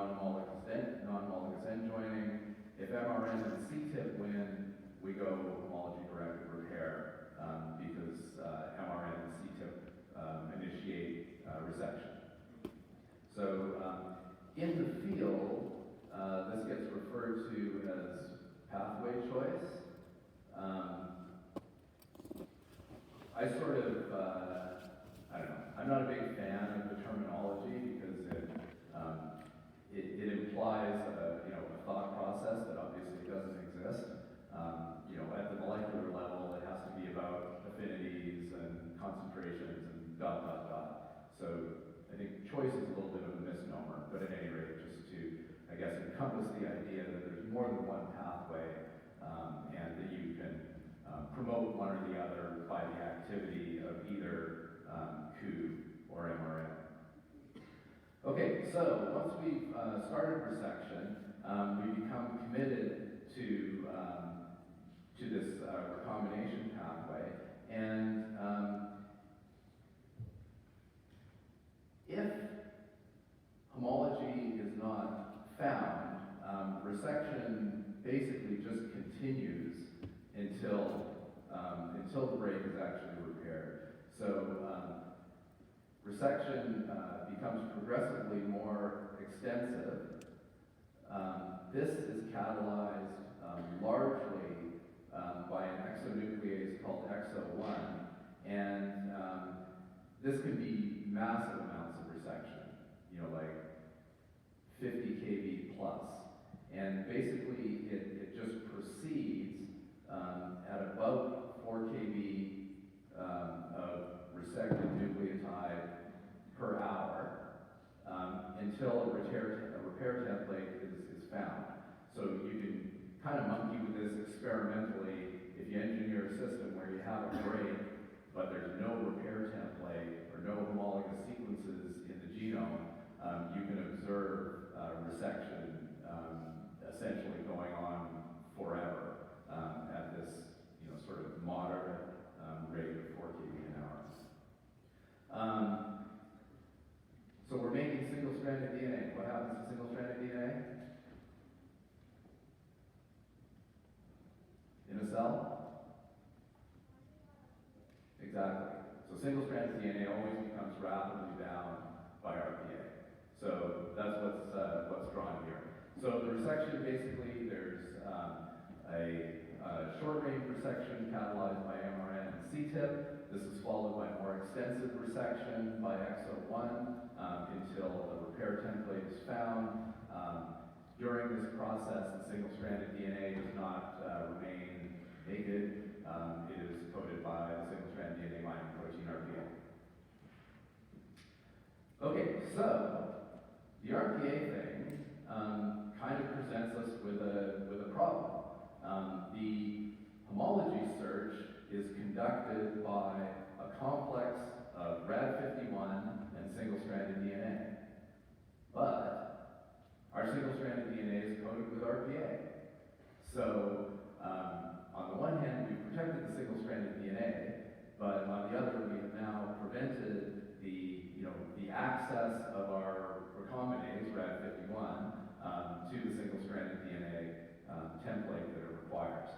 non-homologous end joining. If MRN and CTIP win, we go homology-directed repair because MRN and CTIP initiate resection. So in the field, this gets referred to as pathway choice. I sort of, I don't know, I'm not a big fan of the terminology because it implies a thought process that obviously doesn't exist. At the molecular level, it has to be about affinities and concentrations and ... So I think choice is a little bit of a misnomer, but at any rate, just to, I guess, encompass the idea that there's more than one pathway and that you can promote one or the other by the activity of either COO or MRN. Okay, so once we've started resection, we become committed to this recombination pathway, and if homology is not found, resection basically just continues until the break is actually repaired. So resection becomes progressively more extensive. This is catalyzed largely by an exonuclease called XO1, and this can be massive amounts of resection, like 50 kV plus. And basically, it just proceeds at about 4 kV of resected nucleotide per hour until a repair template is found. So you can kind of monkey with this experimentally. If you engineer a system where you have a break, but there's no repair template or no homologous sequences in the genome, you can observe resection essentially going on forever at this sort of moderate rate of 4 kV an hour. So we're making single-stranded DNA. What happens to single-stranded DNA? In a cell? Exactly. So single-stranded DNA always becomes rapidly bound by RPA. So that's what's drawn here. So the resection, basically, there's a short-range resection catalyzed by MRN and CTIP. This is followed by more extensive resection by XO1 until a repair template is found. During this process, the single-stranded DNA does not remain naked. It is coated by the single-stranded DNA binding protein RPA. Okay, so the RPA thing kind of presents us with a problem. The homology search is conducted by a complex of Rad51 and single-stranded DNA. But our single-stranded DNA is coded with RPA. So on the one hand, we've protected the single-stranded DNA, but on the other, we have now prevented the access of our recombinase, Rad51, to the single-stranded DNA template that it requires.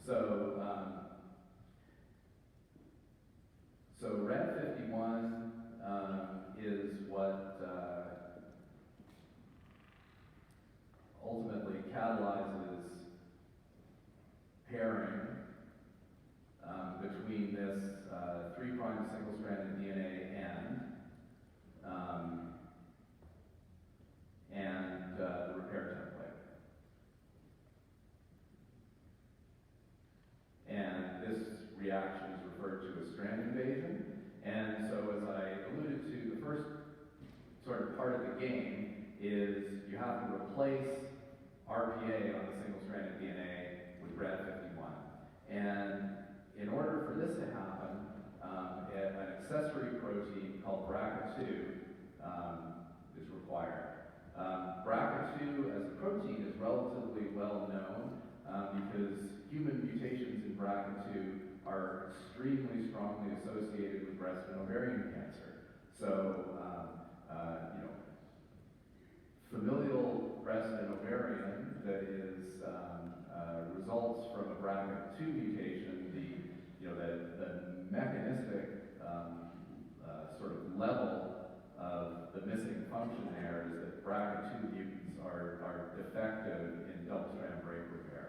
So Rad51 is what ultimately catalyzes pairing between this 3' single-stranded DNA and the repair template. And this reaction is referred to as strand invasion. And so as I alluded to, the first sort of part of the game is you have to replace RPA on the single-stranded DNA with Rad51. And in order for this to happen, an accessory protein called BRCA2 is required. BRCA2 as a protein is relatively well known because human mutations in BRCA2 are extremely strongly associated with breast and ovarian cancer. So, familial ovarian that results from a BRCA2 mutation. The mechanistic sort of level of the missing function there is that BRCA2 mutants are defective in double-strand break repair,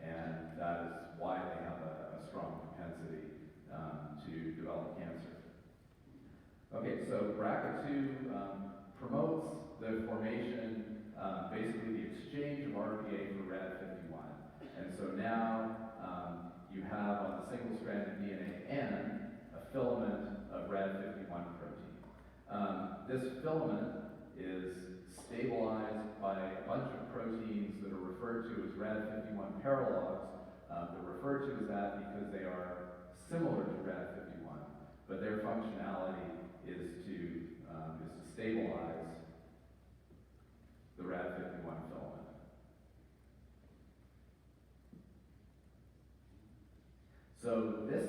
and that is why they have a strong propensity to develop cancer. Okay, so BRCA2 promotes the formation, basically the exchange of RPA for RAD51. And so now you have on the single-stranded DNA end a filament of RAD51 protein. This filament is stabilized by a bunch of proteins that are referred to as RAD51 paralogs. They're referred to as that because they are similar to RAD51, but their functionality is to stabilize the RAD51 filament. So this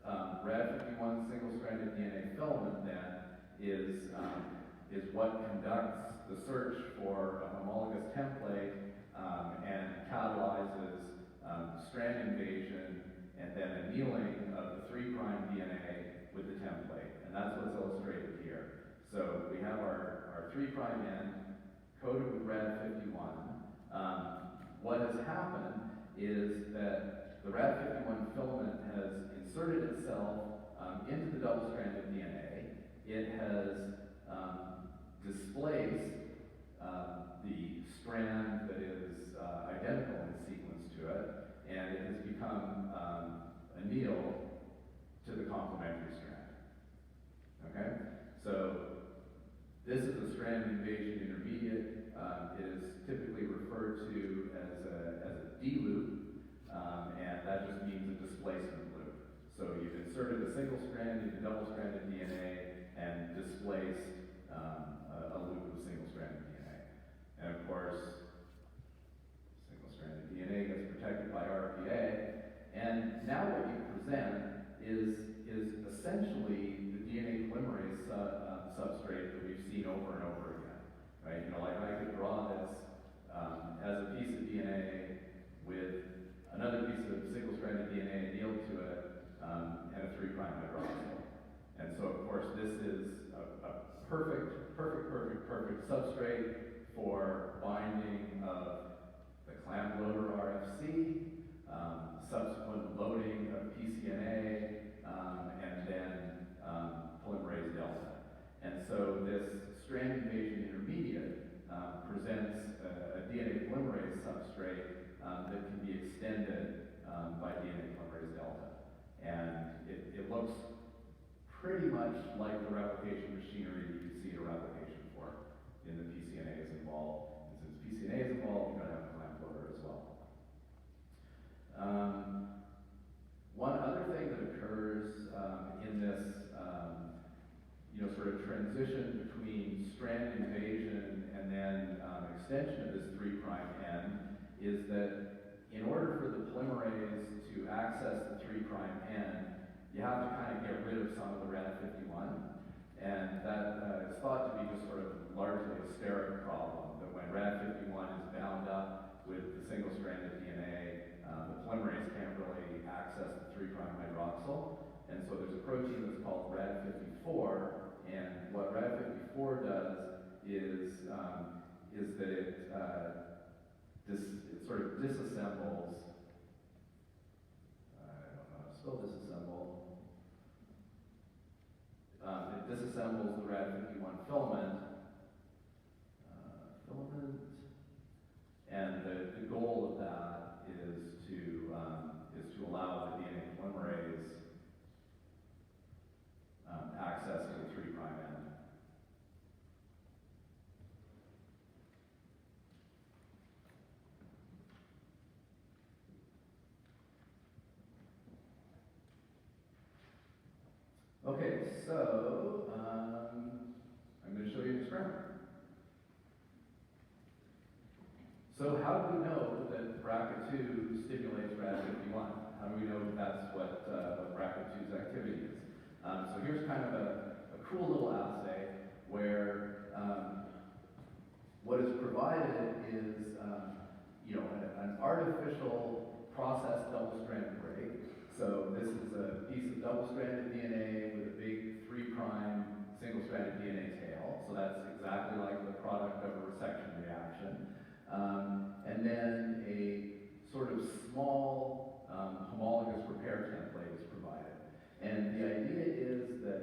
RAD51 single-stranded DNA filament then is what conducts the search for a homologous template and catalyzes strand invasion and then annealing of the 3' DNA with the template. And that's what's illustrated here. So we have our 3' end coated with RAD51. What has happened is that the RAD51 filament has inserted itself into the double-stranded DNA. It has displaced the strand that is identical in sequence to it, and it has become annealed to the complementary strand. Okay? So this is a strand invasion intermediate. It is typically referred to as a D-loop, and that just means a displacement loop. So you've inserted a single strand into double-stranded DNA and displaced a loop of single-stranded DNA. And of course, single-stranded DNA gets protected by RPA, and now what you present is essentially the DNA polymerase substrate that we've seen over and over again, right? Like I could draw this as a piece of DNA with another piece of single-stranded DNA annealed to it, and a 3' hydroxyl. And so, of course, this is a perfect substrate for binding of the clamp loader RFC, subsequent loading of PCNA, and then polymerase delta. And so this strand invasion intermediate presents a DNA polymerase substrate that can be extended by DNA polymerase delta. And it looks pretty much like the replication machinery that you see at a replication fork in the PCNA is involved. And since PCNA is involved, you've got to have a clamp loader as well. One other thing that occurs in this sort of transition between strand invasion and then extension of this 3' end is that in order for the polymerase to access the 3' end, you have to kind of get rid of some of the RAD51. And that is thought to be just sort of largely a steric problem, that when RAD51 is bound up with the single-stranded DNA, the polymerase can't really access the 3' hydroxyl. And so there's a protein that's called RAD54, and what RAD54 does is that it sort of disassembles, I don't know how to spell disassemble, it disassembles the RAD51 filament, and the goal of that is to allow the DNA polymerase access to the 3' end. Okay, so I'm going to show you an experiment. So how do we know that BRCA2 stimulates RAD51? How do we know that that's what BRCA2's activity is? So here's kind of a cool little assay where what is provided is artificial processed double-stranded break. So this is a piece of double-stranded DNA with a big 3' single-stranded DNA tail. So that's exactly like the product of a resection reaction. And then a sort of small homologous repair template is provided. And the idea is that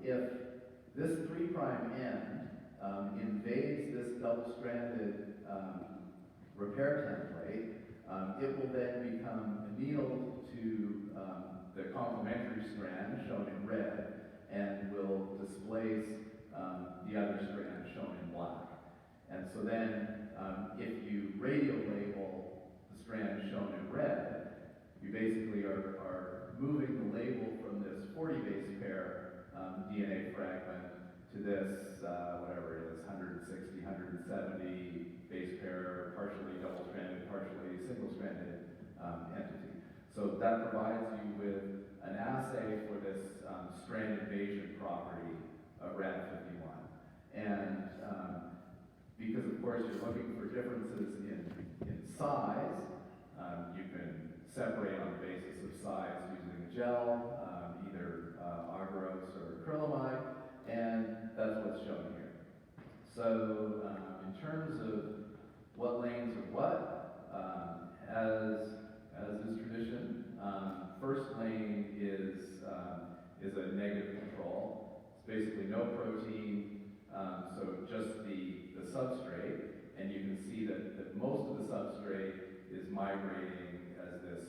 if this 3' end invades this double-stranded repair template, it will then become annealed to the complementary strand shown in red and will displace the other strand shown in black. And so then if you radial label the strand shown in red, you basically are moving the label from this 40 base pair DNA fragment to this, whatever it is, 160, 170 base pair, partially double-stranded, partially single-stranded entity. So that provides you with an assay for this strand invasion property of RAD51. And because, of course, you're looking for differences in size, you can separate on the basis of size using a gel, either agarose or acrylamide, and that's what's shown here. So in terms of what lanes are what, as is tradition, first lane is a negative control. It's basically no protein, so just the substrate, and you can see that most of the substrate is migrating as this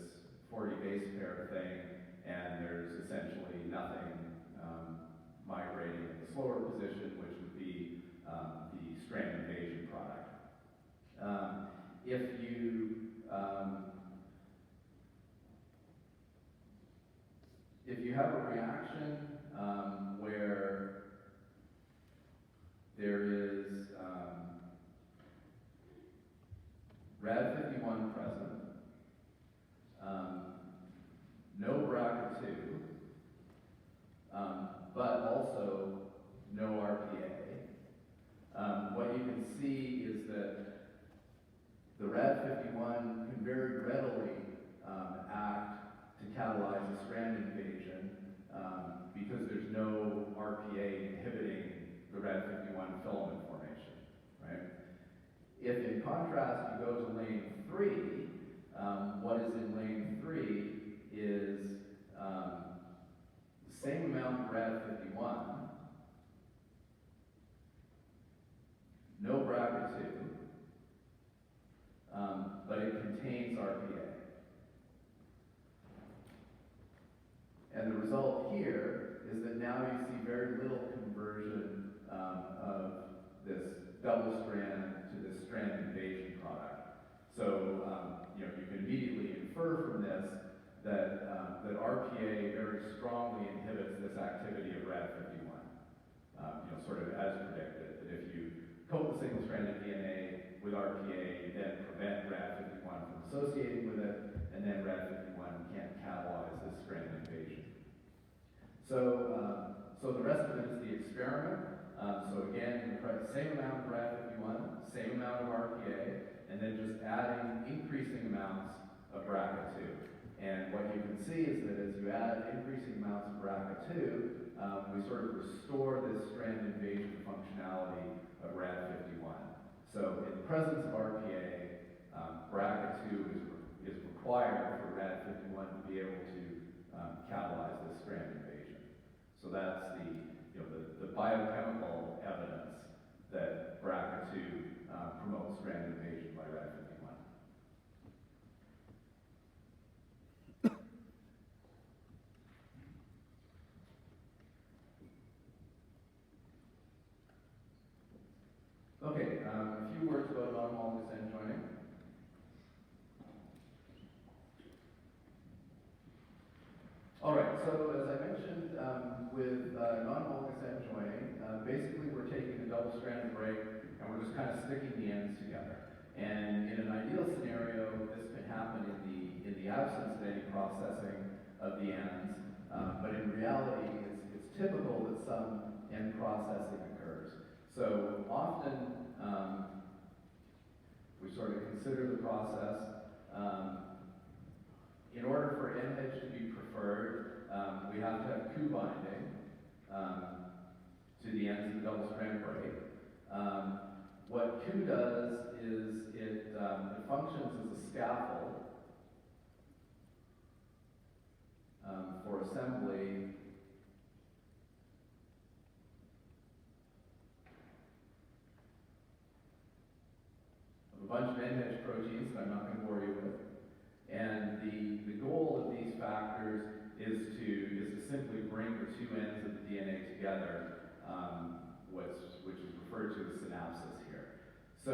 40 base pair thing, and there's essentially nothing migrating in the slower position, which would be the strand invasion product. If you have a reaction where there is RAD51 present, no BRCA2, but also no RPA, what you can see is that the RAD51 can very readily act to catalyze a strand invasion because there's no RPA inhibiting the RAD51 filament formation, right? If in contrast you go to lane 3, what is in lane 3 is the same amount of RAD51, no BRCA2, but it contains RPA. And the result here is that now you see very little conversion of this double strand to this strand invasion product. So you can immediately infer from this that RPA very strongly inhibits this activity of RAD51. Sort of as predicted, that if you coat the single-stranded DNA with RPA, you then prevent RAD51 from associating with it, and then RAD51 can't catalyze this strand invasion. So the rest of it is the experiment. So again, the same amount of RAD51, same amount of RPA, and then just adding increasing amounts of BRCA2. And what you can see is that as you add increasing amounts of BRCA2, we sort of restore this strand invasion functionality of RAD51. So in the presence of RPA, BRCA2 is required for RAD51 to be able to catalyze this strand invasion. So that's the biochemical evidence that BRCA2 promotes strand invasion by RAD51. Okay, a few words about non-homologous end joining. All right, so as I mentioned, with non-homologous end joining, basically we're taking a double-stranded break and we're just kind of sticking the ends together. And in an ideal scenario, this can happen in the absence of any processing of the ends, but in reality, it's typical that some end processing occurs. So often we sort of consider the process. In order for NH to be preferred, we have to have Q binding to the ends of the double-strand break. What Q does is it functions as a scaffold for assembly of a bunch of NH proteins that I'm not going to bore you with. And the goal of these factors is to simply bring the two ends of the DNA together, which is referred to as synapsis here. So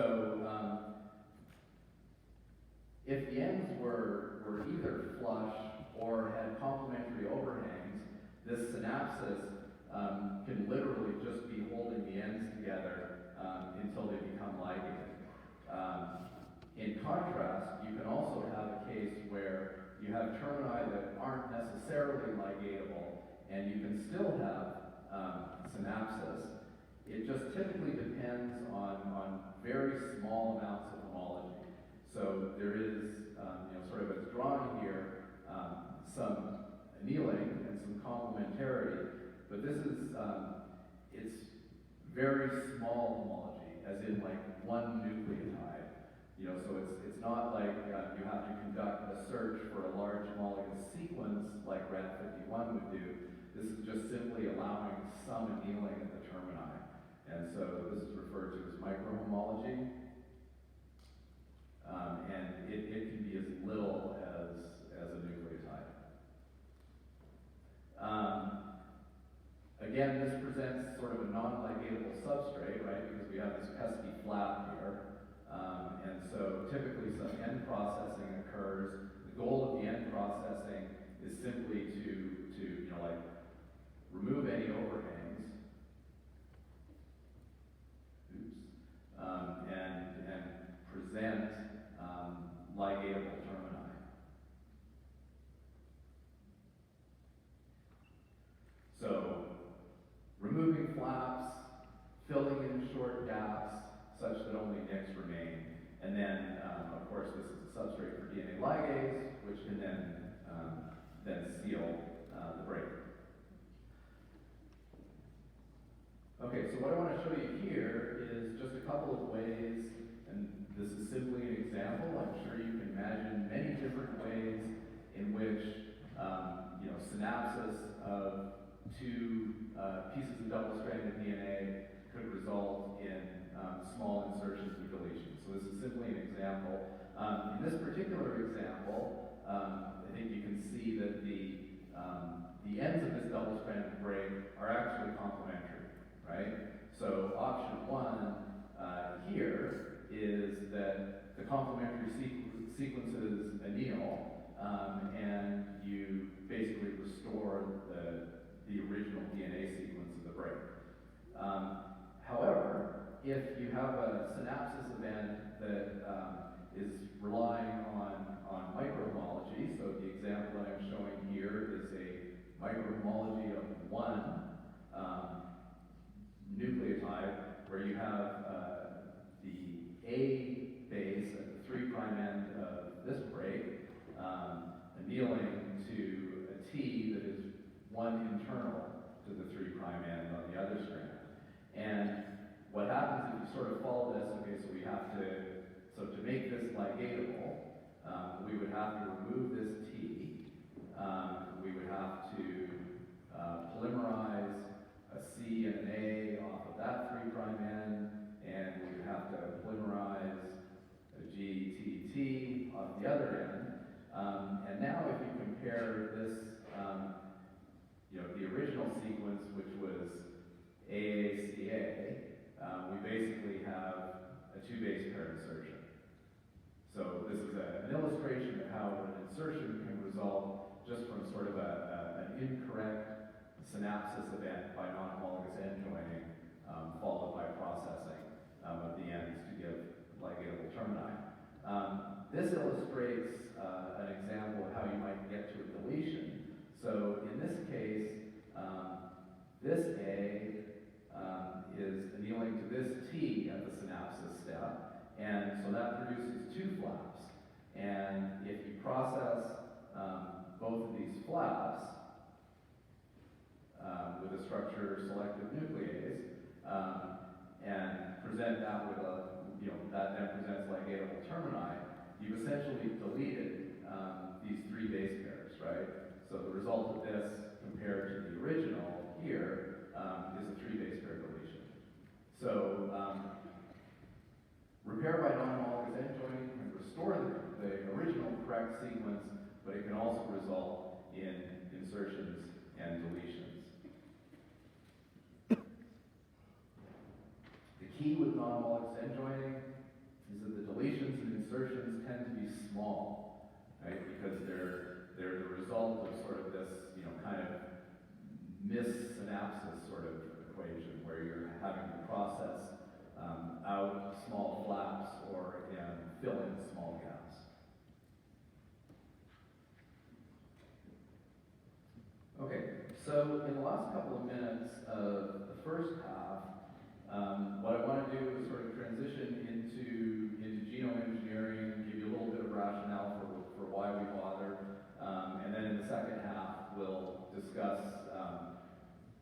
if the ends were either flush or had complementary overhangs, this synapsis can literally just be holding the ends together until they become ligated. In contrast, you can also have a case where you have termini that aren't necessarily ligatable, and you can still have synapsis. It just typically depends on very small amounts of homology. So there is, sort of as drawn here, some annealing and some complementarity, but this is, it's very small homology, as in like one nucleotide. So it's not like you have to conduct a search for a large homologous sequence like RAD51 would do. This is just simply allowing some annealing at the termini. And so this is referred to as microhomology. And it can be as little as a nucleotide. Again, this presents sort of a non-ligatable substrate, right? Because we have this pesky flap here. And so typically some end processing occurs. The goal of the end processing is simply to remove any overhangs. And present ligatable termini. So removing flaps, filling in short gaps such that only nicks remain. And then, of course, this is a substrate for DNA ligase, which can then seal the break. Okay, so what I want to show you here is just a couple of ways, and this is simply an example. I'm sure you can imagine many different ways in which synapsis of two pieces of double-stranded DNA could result in small insertions and deletions. So this is simply an example. In this particular example, I think you can see that the ends of this double-stranded break are actually complementary, right? So option one here is that the complementary sequences anneal, and you basically restore the original DNA sequence of the break. However, if you have a synapsis event that is relying on microhomology, so the example that I'm showing here is a microhomology of one nucleotide, where you have the A base at the 3' end of this break annealing to a T that is one internal to the 3' end on the other strand. And what happens if you sort of follow this, okay, so we have to make this ligatable, we would have to remove this T, we would have to polymerize a C and an A off of that 3' end, and we would have to polymerize a G, T, T off the other end. And now if you compare this, the original sequence, which was AACA, we basically have a 2-base pair insertion. So this is an illustration of how an insertion can result just from sort of an incorrect synapsis event by non-homologous end joining, followed by processing of the ends to give ligatable termini. This illustrates an example of how you might get to a deletion. So in this case, this A is annealing to this T at the synapsis step, and so that produces 2 flaps. and present that with a, that then presents ligatable termini, you've essentially deleted these three base pairs, right? So the result of this compared to the original here is a three base pair deletion. So repair by non-homologous end joining can restore the original correct sequence, but it can also result in insertions and deletions. The key with non-homologous end joining is that the deletions and insertions tend to be small, right? Because they're the result of sort of this, kind of mis-synapsis sort of equation where you're having to process out small flaps or fill in small gaps. Okay, so in the last couple of minutes of the first half, what I want to do is sort of transition into genome engineering, give you a little bit of rationale for why we bother, and then in the second half we'll discuss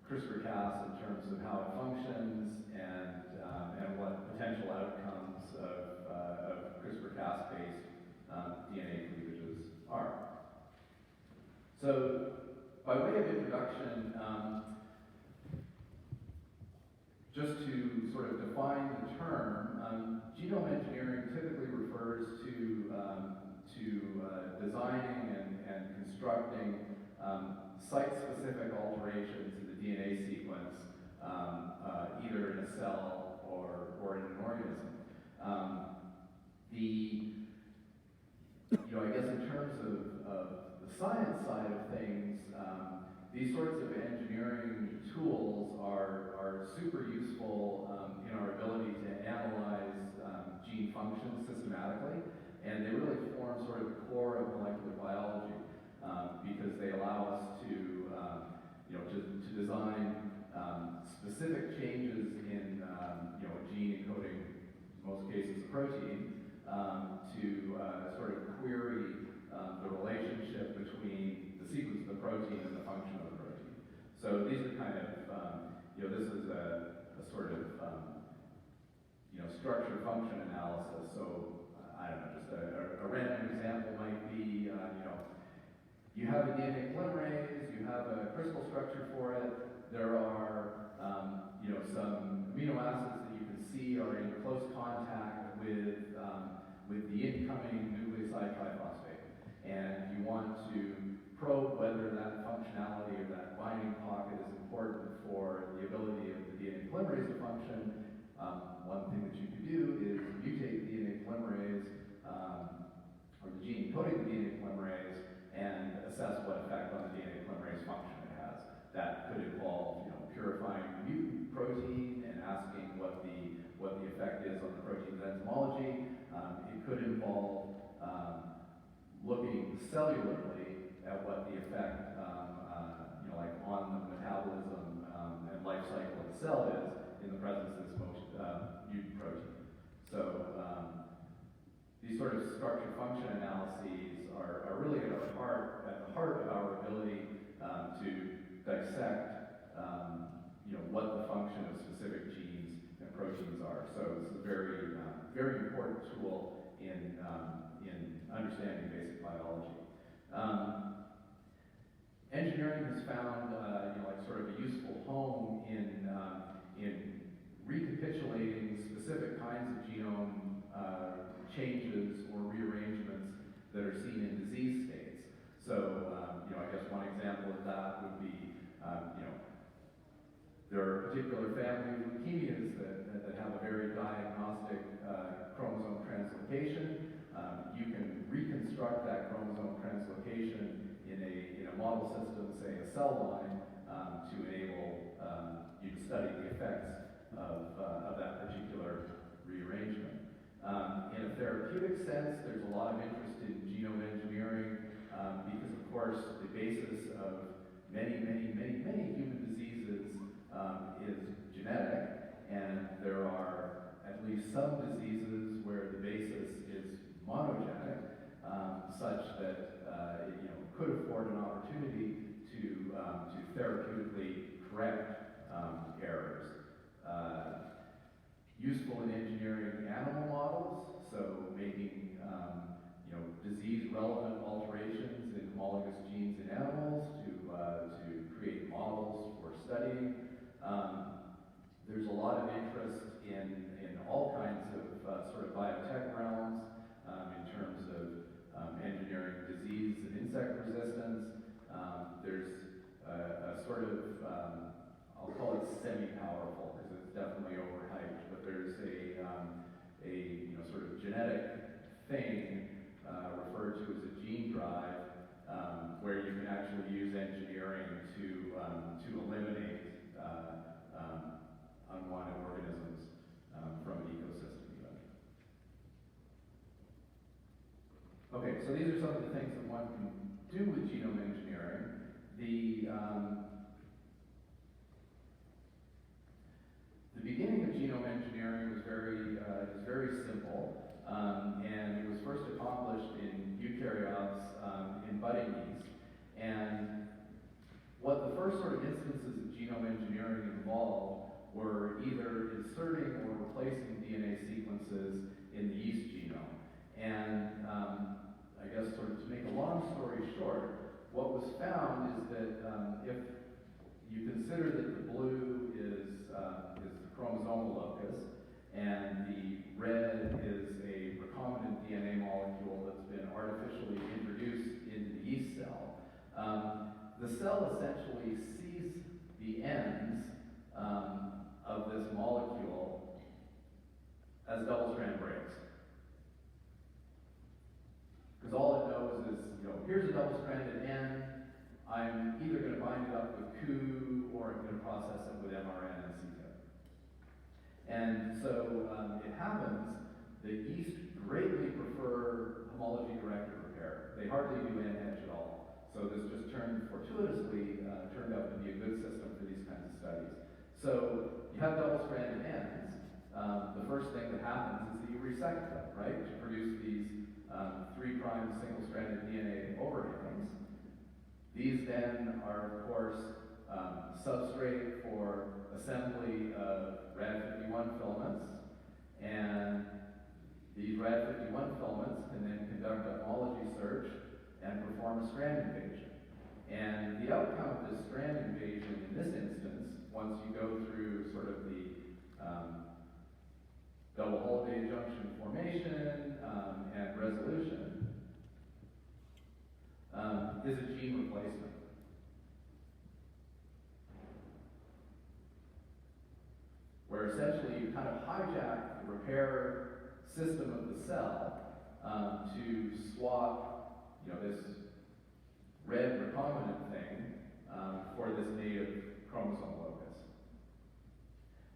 CRISPR-Cas in terms of how it functions and what potential outcomes of CRISPR-Cas-based DNA cleavages are. So, by way of introduction, just to sort of define the term, genome engineering typically refers to designing and constructing site-specific alterations in the DNA sequence, either in a cell or in an organism. I guess in terms of the science side of things, these sorts of engineering tools are super useful in our ability to analyze gene functions systematically, and they really form sort of the core of molecular biology because they allow us to design specific changes in a gene encoding, in most cases, a protein, to sort of query the relationship between the sequence of the protein and the function of the protein. So these are kind of, this is a sort of, structure function analysis. So, I don't know, just a random example might be, you have a DNA polymerase, you have a crystal structure for it, there are, some amino acids that you can see are in close contact with the incoming nucleoside triphosphate. And you want to probe whether that functionality or that binding pocket is important for the ability of the DNA polymerase to function. One thing that you could do is mutate the DNA polymerase, or the gene encoding the DNA polymerase, and assess what effect on the DNA polymerase function it has. That could involve, purifying the mutant protein and asking what the effect is on the protein's enzymology. It could involve looking cellularly at what the effect, like on the metabolism and life cycle of the cell is in the presence of this mutant protein. So these sort of structure function analyses are really at the heart of our ability to dissect, what the function of specific genes and proteins are. So this is a very, very important tool in understanding basic biology. Engineering has found, sort of a useful home in recapitulating specific kinds of genome changes or rearrangements that are seen in disease states. So, I guess one example of that would be, there are particular families of leukemias that have a very diagnostic chromosome translocation. You can reconstruct that chromosome translocation in a model system, say a cell line, to enable you to study the effects of that particular rearrangement. In a therapeutic sense, there's a lot of interest in genome engineering because, of course, the basis of many human diseases is genetic, and there are at least some diseases where the basis is monogenic, such that it could afford an opportunity to therapeutically correct errors. useful in engineering animal models, so making disease-relevant alterations in homologous genes in animals to create models for studying. There's a lot of interest in all kinds of sort of biotech realms in terms of engineering disease and insect resistance. There's a sort of, I'll call it semi-powerful because it's definitely overhyped, but there's a sort of genetic thing referred to as a gene drive where you can actually use engineering to eliminate unwanted organisms from an ecosystem even. Okay, so these are some of the things that one can do with genome engineering. The beginning of genome engineering was very simple, and it was first accomplished in eukaryotes in budding yeast. And what the first sort of instances of genome engineering involved were either inserting or replacing DNA sequences in the yeast genome. And I guess sort of to make a long story short, what was found is that if you consider that the blue is the chromosomal locus, and the red is a recombinant DNA molecule that's been artificially introduced into the yeast cell, the cell essentially sees the ends of this molecule as double-strand breaks. Because all it knows is, here's a double-stranded end. I'm either going to bind it up with Ku or I'm going to process it with mRNA and CTIP. And so it happens that yeast greatly prefer homology-directed repair. They hardly do N-edge at all. So this just fortuitously turned out to be a good system for these kinds of studies. So you have double-stranded ends. The first thing that happens is that you resect them, right, to produce these 3' single-stranded DNA overhangs. These then are, of course, substrate for assembly of Rad51 filaments, and these Rad51 filaments can then conduct a homology search and perform a strand invasion. And the outcome of this strand invasion in this instance, once you go through sort of the double Holiday junction formation and resolution, is a gene replacement. Where essentially you kind of hijack the repair system of the cell to swap, this red recombinant thing for this native chromosome locus.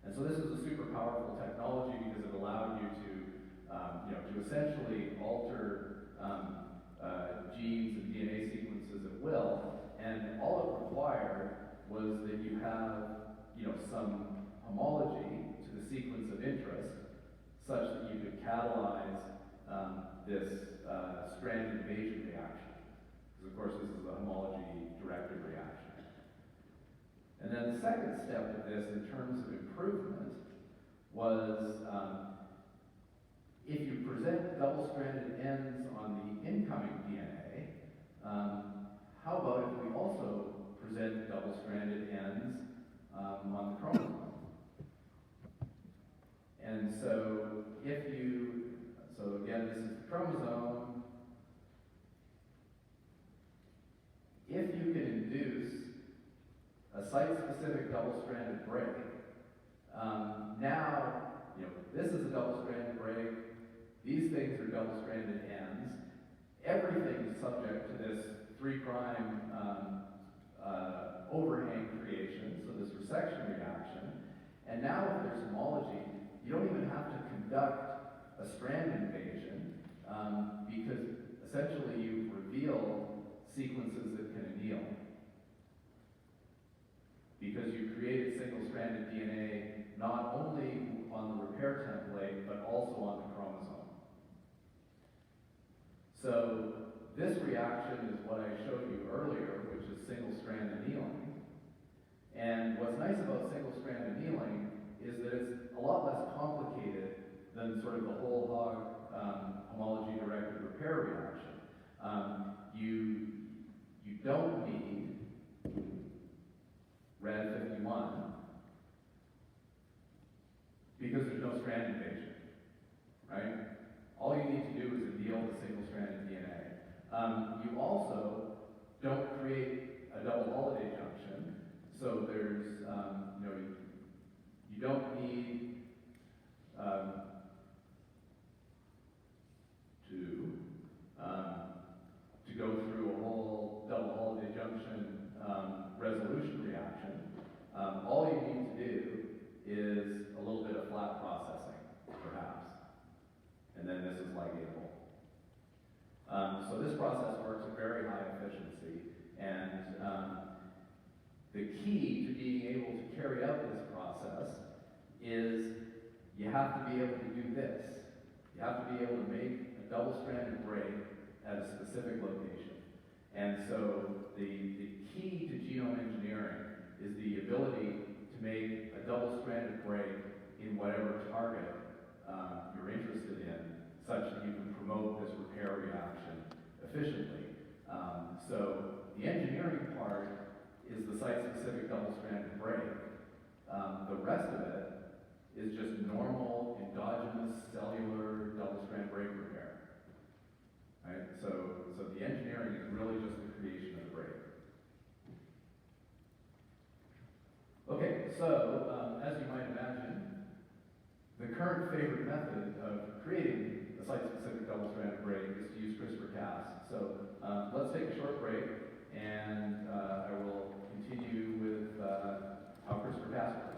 And so this is a super powerful technology because it allowed you to essentially alter genes and DNA sequences at will, and all it required was that you have, some homology to the sequence of interest, such that you could catalyze this strand invasion reaction. Because of course this is a homology-directed reaction. And then the second step of this in terms of improvement was if you present double-stranded ends on the incoming DNA, how about if we also present double-stranded ends on the chromosome? And so so again, this is the chromosome. If you can induce a site-specific double-stranded break, now, this is a double-stranded break. These things are double-stranded ends. Everything is subject to this 3' overhang creation, so this resection reaction. And now if there's homology, you don't even have to conduct a strand invasion because essentially you reveal sequences that can anneal. Because you created single-stranded DNA not only on the repair template, but also on the chromosome. So this reaction is what I showed you earlier, which is single-strand annealing. And what's nice about single-strand annealing is that it's a lot less complicated than sort of the whole hog homology-directed repair reaction. You don't need red 51 because there's no strand invasion, right? All you need to do is anneal the single-stranded DNA. You also don't create a double holiday junction, so there's, you don't need to go through a whole double holiday junction resolution reaction. All you need to do is a little bit of flat processing, perhaps, and then this is ligable. So this process works at very high efficiency, and the key to being able to carry out this process is you have to be able to do this. You have to be able to make a double-stranded break at a specific location. And so the key to genome engineering is the ability to make a double-stranded break in whatever target you're interested in, such that you can promote this repair reaction efficiently. So the engineering part is the site-specific double-stranded break. The rest of it is just normal endogenous cellular double-strand break repair. Right? So the engineering is really just the creation of the break. Okay, so as you might imagine, the current favorite method of creating a site-specific double-stranded break is to use CRISPR-Cas. So let's take a short break, and I will continue with how CRISPR-Cas works.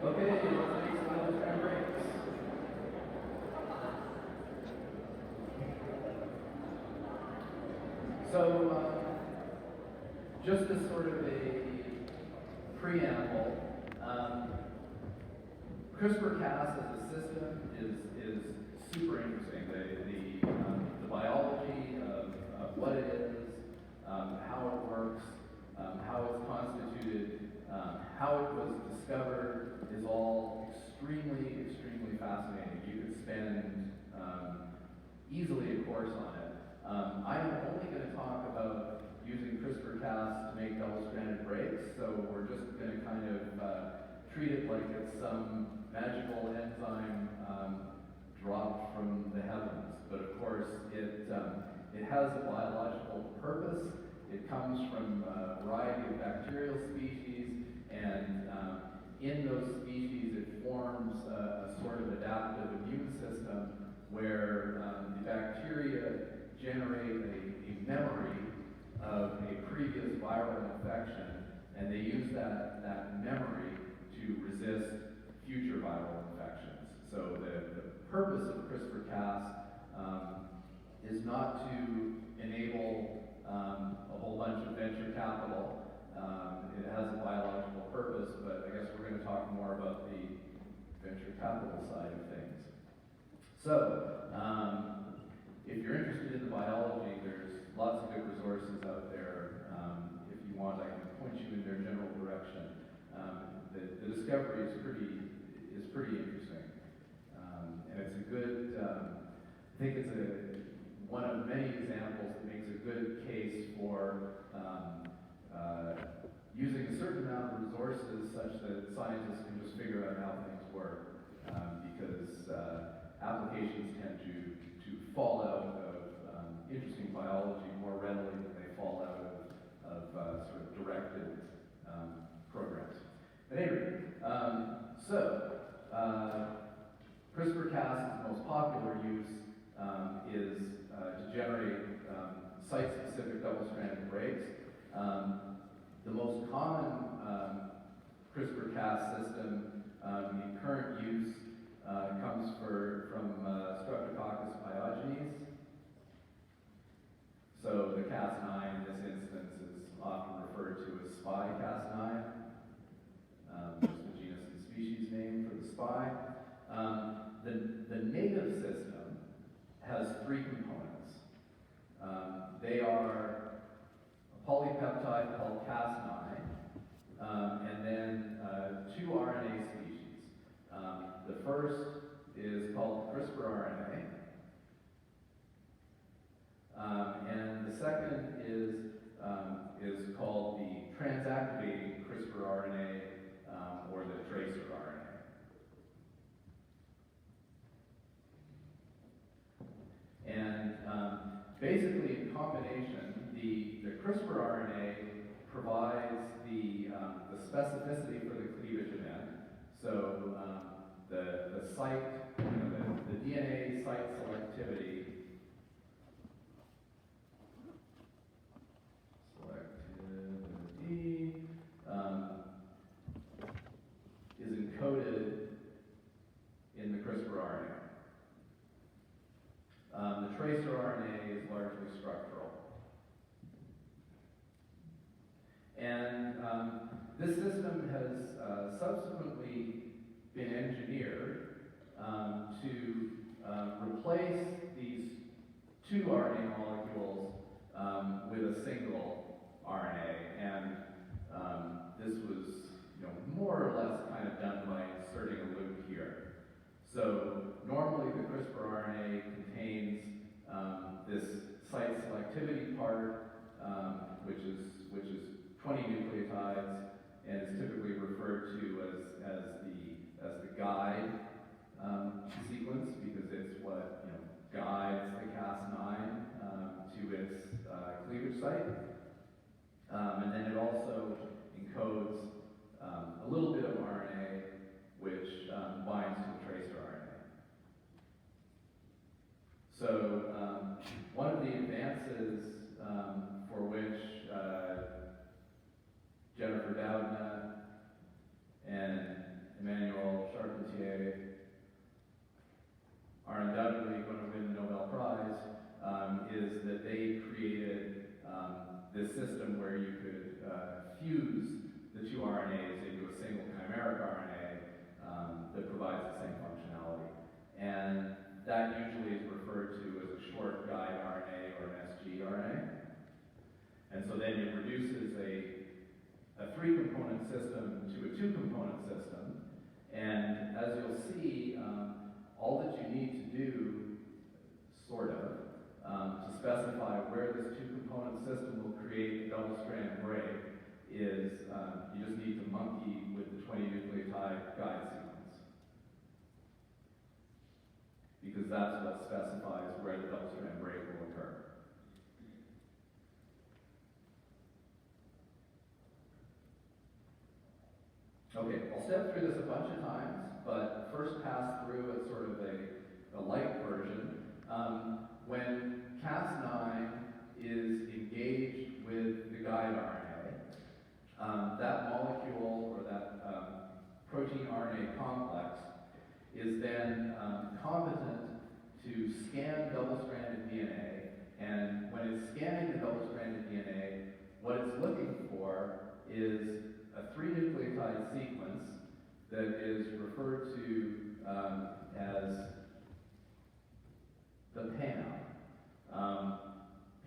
Okay, let's make some double-strand breaks. So, just as sort of a preamble, CRISPR-Cas as a system is super interesting. The biology of what it is, how it works, how it's constituted, how it was discovered is all extremely, extremely fascinating. You could spend easily a course on it. I'm only going to talk about using CRISPR-Cas to make double-stranded breaks, so we're just going to kind of treat it like it's some magical enzyme dropped from the heavens. But of course, it has a biological purpose. It comes from a variety of bacterial species, and in those species, it forms a sort of adaptive immune system where the bacteria generate a memory of a previous viral infection, and they use that memory to resist future viral infections. So the purpose of CRISPR-Cas is not to enable a whole bunch of venture capital. It has a biological purpose, but I guess we're going to talk more about the venture capital side of things. So, if you're interested in the biology, there's lots of good resources out there. If you want, I can point you in their general direction. The discovery is pretty interesting, and it's a good. I think it's one of many examples that makes a good case for using a certain amount of resources such that scientists can just figure out how things work, because applications tend to fall out of interesting biology more readily than they fall out of sort of directed programs. But anyway, CRISPR-Cas's most popular use is to generate site-specific double-stranded breaks. The most common CRISPR-Cas system in current use comes from Streptococcus pyogenes. So the Cas9 in this instance is often referred to as spy Cas9. Just the genus and species name for the spy. The native system has three components. They are a polypeptide called Cas9, and then two RNA species. The first is called CRISPR RNA, and the second is called the transactivating CRISPR RNA, or the tracer RNA. And basically, in combination, the CRISPR RNA provides the specificity for the cleavage event. So the site, the DNA site selectivity is encoded in the CRISPR RNA. The tracer RNA is largely structural. And this system has subsequently been engineered to replace these two RNA molecules with a single RNA. And this was more or less kind of done by inserting a loop here. So normally the CRISPR RNA contains this site selectivity part, which is 20 nucleotides, and is typically referred to as the fuse the two RNAs into a single chimeric RNA that provides the same functionality. And that usually is referred to as a short guide RNA or an sgRNA. And so then it reduces a three-component system to a two-component system. And as you'll see, all that you need to do, sort of, to specify where this two-component system will create a double-strand break is you just need to monkey with the 20 nucleotide guide sequence. Because that's what specifies where the double-strand break will occur. Okay, I'll step through this a bunch of times, but first pass through as sort of a light version. When Cas9 is engaged with the guide RNA, that molecule or that protein RNA complex is then competent to scan double-stranded DNA, and when it's scanning the double-stranded DNA, what it's looking for is a three-nucleotide sequence that is referred to as the PAM.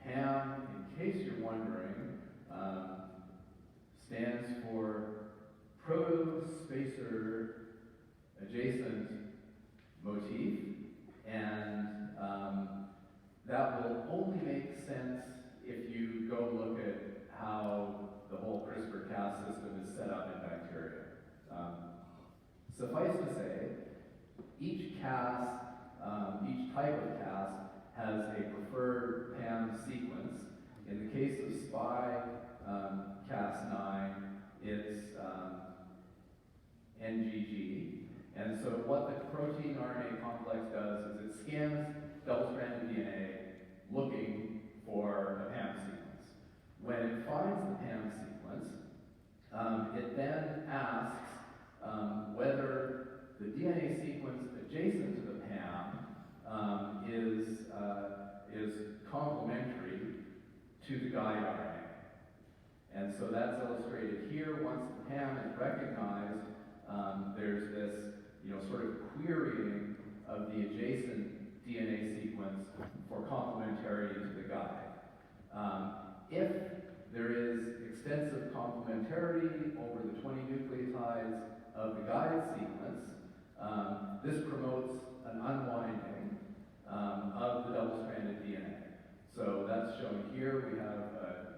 PAM, in case you're wondering, stands for Proto-Spacer Adjacent Motif, and that will only make sense if you go look at how the whole CRISPR-Cas system is set up in bacteria. Suffice to say, each Cas, each type of Cas has a preferred PAM sequence. In the case of SPY Cas9, it's NGG. And so what the protein RNA complex does is it scans double-stranded DNA looking for a PAM sequence. When it finds the PAM sequence, it then asks whether the DNA sequence adjacent to the PAM is complementary to the guide RNA. And so that's illustrated here. Once the PAM is recognized, there's this sort of querying of the adjacent DNA sequence for complementarity to the guide. If there is extensive complementarity over the 20 nucleotides of the guide sequence, this promotes an unwinding of the double-stranded DNA. So that's shown here. We have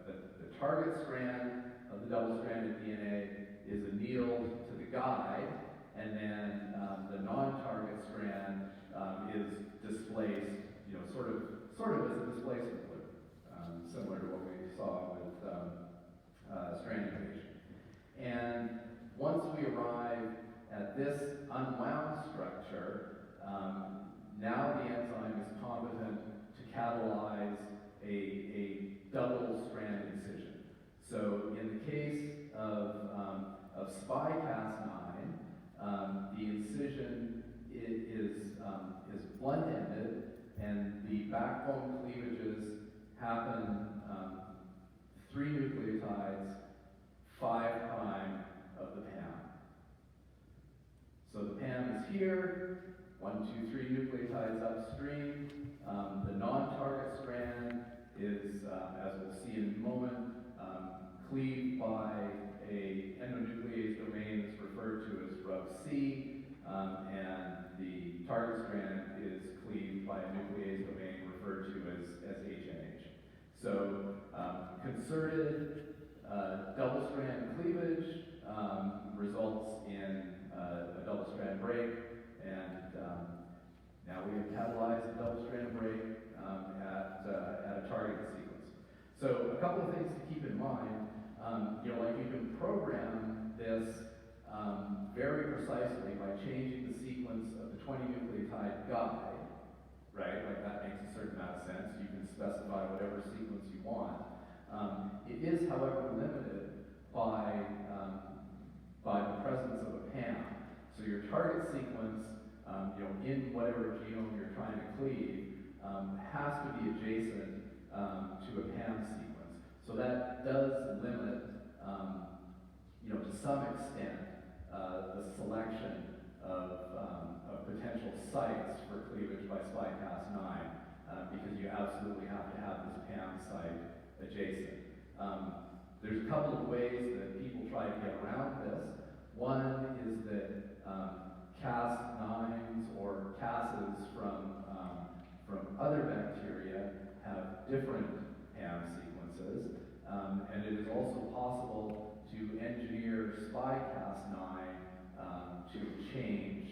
the target strand of the double-stranded DNA is annealed to the guide, and then the non-target strand is displaced, sort of as a displacement loop, similar to what we saw with strand inhibition. And once we arrive at this unwound structure, now the enzyme is competent to catalyze a double-strand incision. So in the case of SPY Cas9, the incision is blunt-ended, and the backbone cleavages happen 3 nucleotides, 5' of the PAM. So the PAM is here, 1, 2, 3 nucleotides upstream. The non-target strand is, as we'll see in a moment, cleaved by a endonuclease domain that's referred to as RUB-C, and the target strand is cleaved by a nuclease domain referred to as HNH. So concerted double-strand cleavage results in a double-strand break, and now we have catalyzed a double-strand break at a target sequence. So a couple of things to keep in mind. Like you can program this very precisely by changing the sequence of the 20 nucleotide guide, right? Like that makes a certain amount of sense. You can specify whatever sequence you want. It is, however, limited by the presence of a PAM. So your target sequence, in whatever genome you're trying to cleave, has to be adjacent to a PAM sequence. So that does limit to some extent, the selection of potential sites for cleavage by SpyCas9, because you absolutely have to have this PAM site adjacent. There's a couple of ways that people try to get around this. One is that Cas9s or Cases from other bacteria have different PAM sequences, and it is also possible to engineer SpyCas9 to change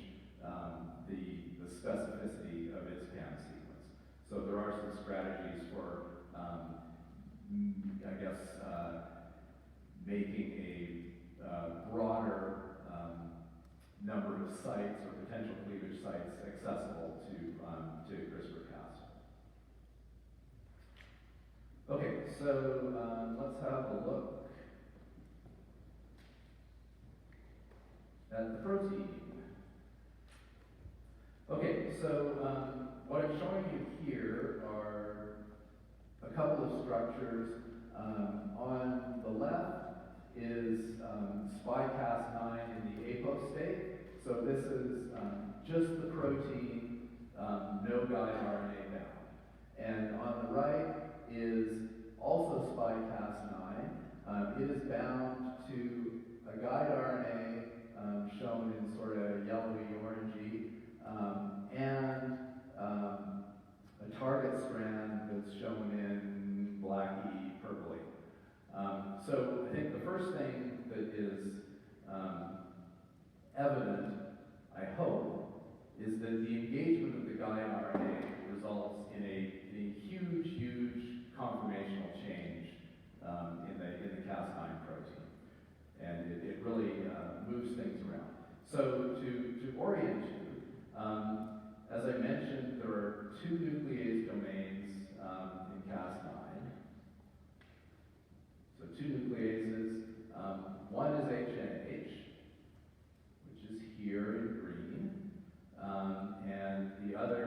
the specificity of its PAM sequence. So there are some strategies for, making a broader number of sites or potential cleavage sites accessible to CRISPR-Cas. Okay, so let's have a look at the protein. Okay, so what I'm showing you here are a couple of structures. On the left is SpyCas9 in the apostate. So this is just the protein, no guide RNA bound. And on the right is also SpyCas9. It is bound to a guide RNA shown in sort of yellowy orangey, and a target strand that's shown in blacky purpley. So I think the first thing that is evident, I hope, is that the engagement of the guide RNA results in a huge, huge conformational change in the Cas9 protein. And it really moves things around. So to orient you, as I mentioned, there are two nuclease domains in Cas9. So two nucleases. One is HNH, which is here in green, and the other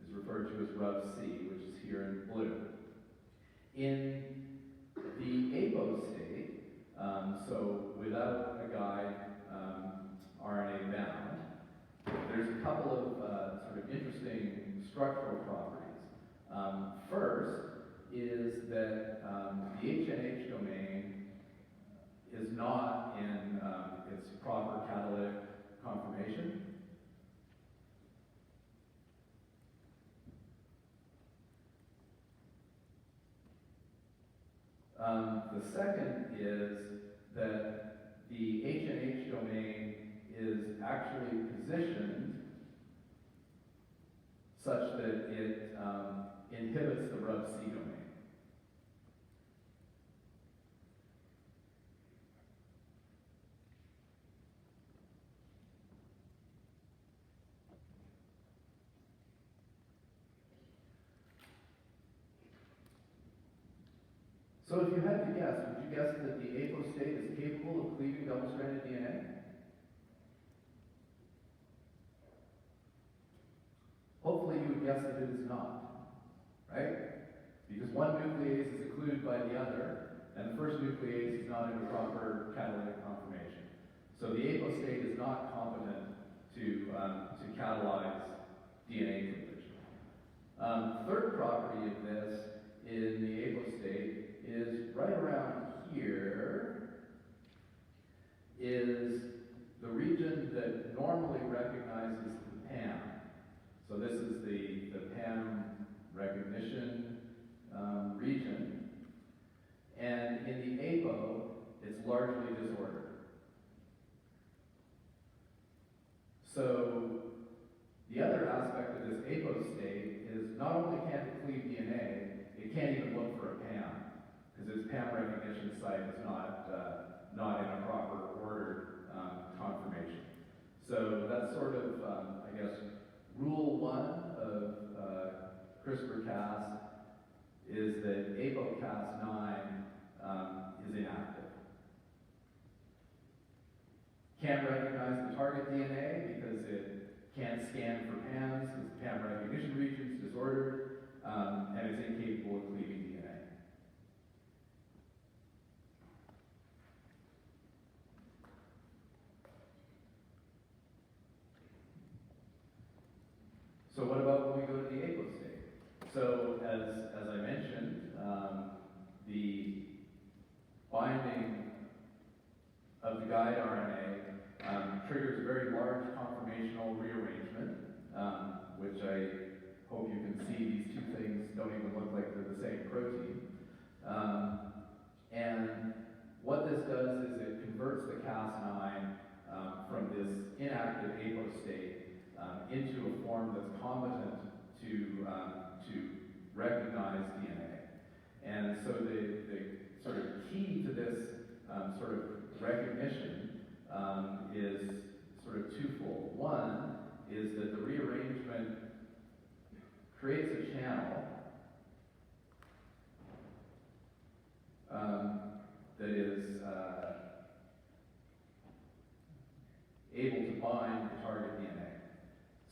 is referred to as RUBC, which is here in blue. In the apostate, so without a guide RNA bound, there's a couple of sort of interesting structural properties. First is that the HNH domain is not in its proper catalytic conformation. The second is that the HNH domain is actually positioned such that it inhibits the RUBC domain. So if you had to guess, would you guess that the apostate is capable of cleaving double-stranded DNA? Hopefully you would guess that it is not, right? Because one nuclease is occluded by the other, and the first nuclease is not in a proper catalytic conformation. So the apostate is not competent to catalyze DNA cleavage. Third property of this in the apostate is right around here is the region that normally recognizes the PAM. So this is the PAM recognition region. And in the apo, it's largely disordered. So the other aspect of this apostate is not only can't it cleave DNA, it can't even look for a PAM, because its PAM recognition site is not in a proper ordered conformation. So that's sort of, I guess, rule one of CRISPR-Cas is that ApoCas9 is inactive. Can't recognize the target DNA because it can't scan for PAMs, because the PAM recognition region is disordered, and it's incapable of cleaving DNA. So what about when we go to the apo state? So as I mentioned, the binding of the guide RNA triggers a very large conformational rearrangement, which I hope you can see. These two things don't even look like they're the same protein. And what this does is it converts the Cas9 from this inactive apo state into a form that's competent to recognize DNA. And so the sort of key to this sort of recognition is sort of twofold. One is that the rearrangement creates a channel that is able to bind the target DNA.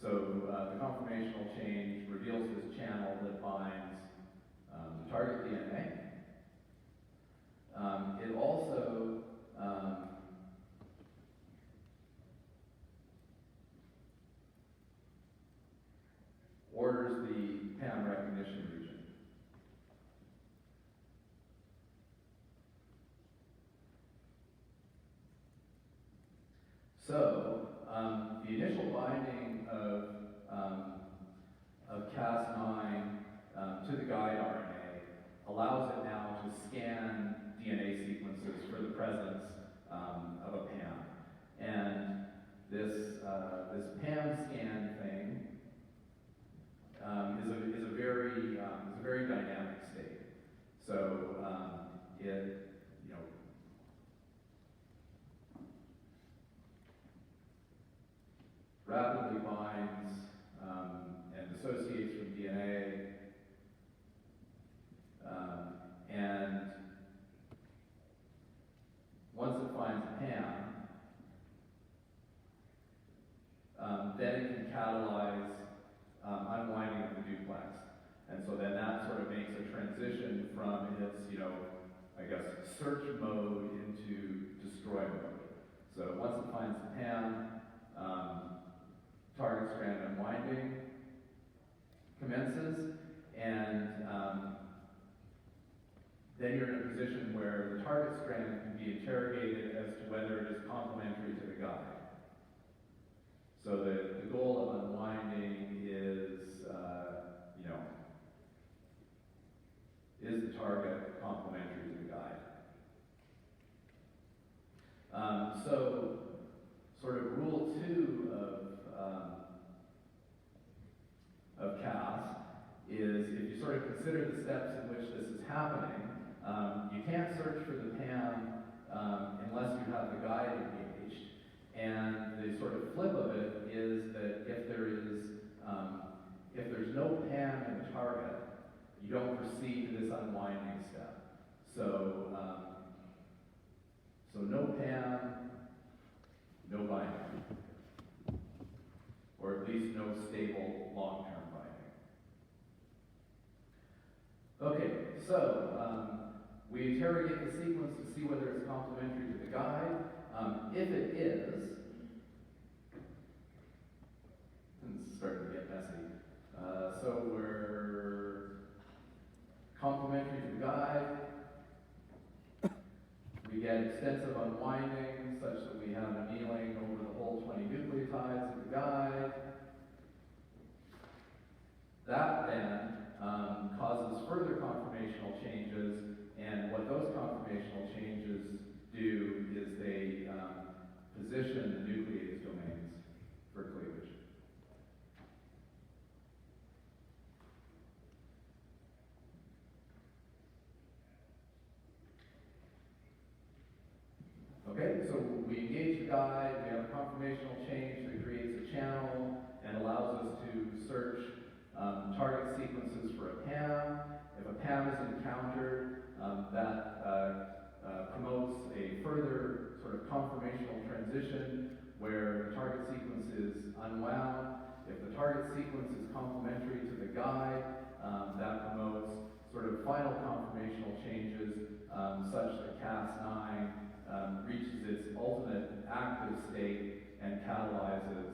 So the conformational change reveals this channel that binds the target DNA. It also orders the PAM recognition region. So the initial binding of Cas9 to the guide RNA allows it now to scan DNA sequences for the presence of a PAM. And this PAM scan thing is a very dynamic state. So it rapidly binds and dissociates from DNA, and once it finds a PAM, then it can catalyze unwinding of the duplex. And so then that sort of makes a transition from its, I guess, search mode into destroy mode. So once it finds the PAM, target strand unwinding commences, and then you're in a position where the target strand can be interrogated as to whether it is complementary to the guide. So the goal of unwinding is the target complementary to the guide? So sort of rule 2 of CAS is, if you sort of consider the steps in which this is happening, you can't search for the PAM unless you have the guide engaged. And the sort of flip of it is that if there's no PAM in the target, you don't proceed to this unwinding step. So no PAM, no binding, or at least no stable long-term binding. Okay, so we interrogate the sequence to see whether it's complementary to the guide. If it is, it's starting to get messy. So we're complementary to the guide. We get extensive unwinding such that we have annealing over the whole 20 nucleotides of the guide. That then causes further conformational changes, and what those conformational changes do is they position the nuclease domains for cleavage. Okay, so we engage the guide, we have a conformational change that creates a channel and allows us to search target sequences for a PAM. If a PAM is encountered, that promotes a further sort of conformational transition where the target sequence is unwound. If the target sequence is complementary to the guide, that promotes sort of final conformational changes such that Cas9 reaches its ultimate active state and catalyzes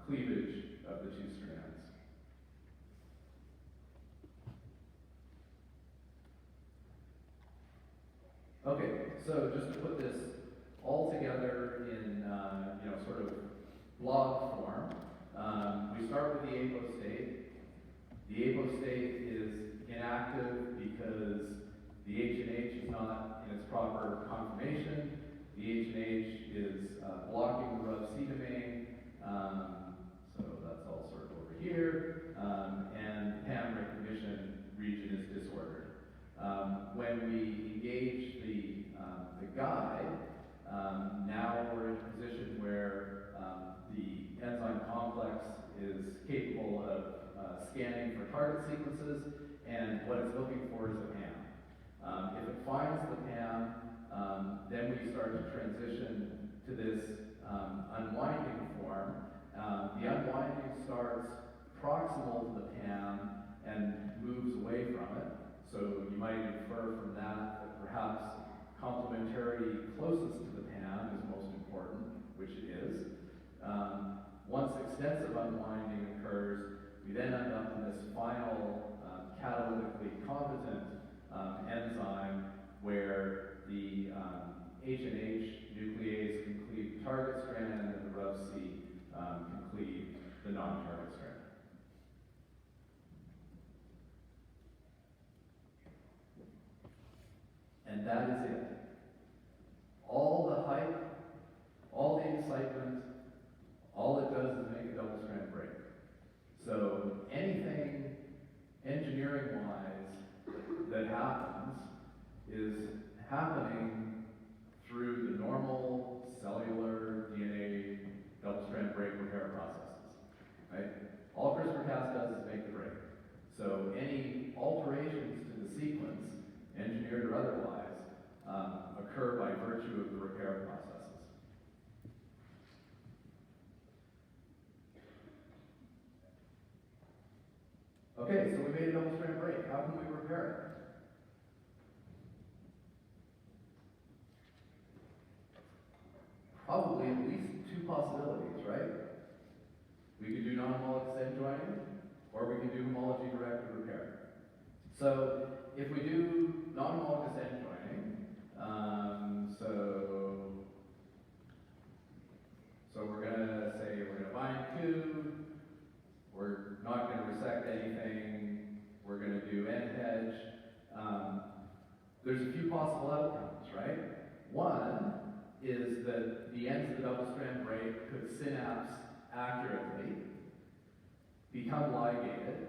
cleavage of the two strands. Okay, so just to put this all together in sort of blob form, we start with the apo state. The apo state is inactive because the H and H is not in its proper conformation. The H and H is blocking the RUB-C domain, so that's all sort of over here, and the PAM recognition region is disordered. When we engage the guide, now we're in a position where the enzyme complex is capable of scanning for target sequences, and what it's looking for is a PAM. If it finds the PAM, then we start to transition to this unwinding form. The unwinding starts proximal to the PAM and moves away from it. So you might infer from that perhaps complementarity closest to the PAM is most important, which it is. Once extensive unwinding occurs, we then end up in this final catalytically competent enzyme where the H and H nuclease can cleave the target strand and the RUB-C can cleave the non-target strand. And that is it. All the hype, all the excitement, all it does is make a double-strand break. So anything engineering-wise that happens is happening through the normal cellular DNA double-strand break repair processes, right? All CRISPR-Cas does is make the break. So any alterations to the sequence, engineered or otherwise, occur by virtue of the repair processes. Okay, so we made a double-strand break. How can we repair it? Probably at least two possibilities, right? We could do non-homologous end joining, or we could do homology-directed repair. So if we do non-homologous end joining, so we're going to say we're going to bind two, we're not going to resect anything, we're going to do end hedge. There's a few possible outcomes, right? One is that the ends of the double-strand break could synapse accurately, become ligated,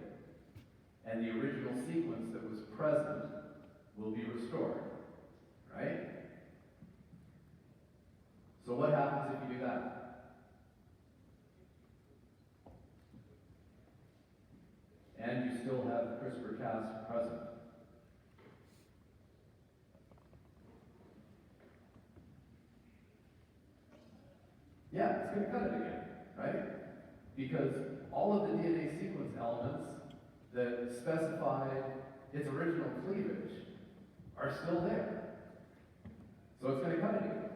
and the original sequence that was present will be restored, right? So what happens if you do that? And you still have CRISPR-Cas present. Yeah, it's going to cut it again, right? Because all of the DNA sequence elements that specified its original cleavage are still there. So it's going to cut it again.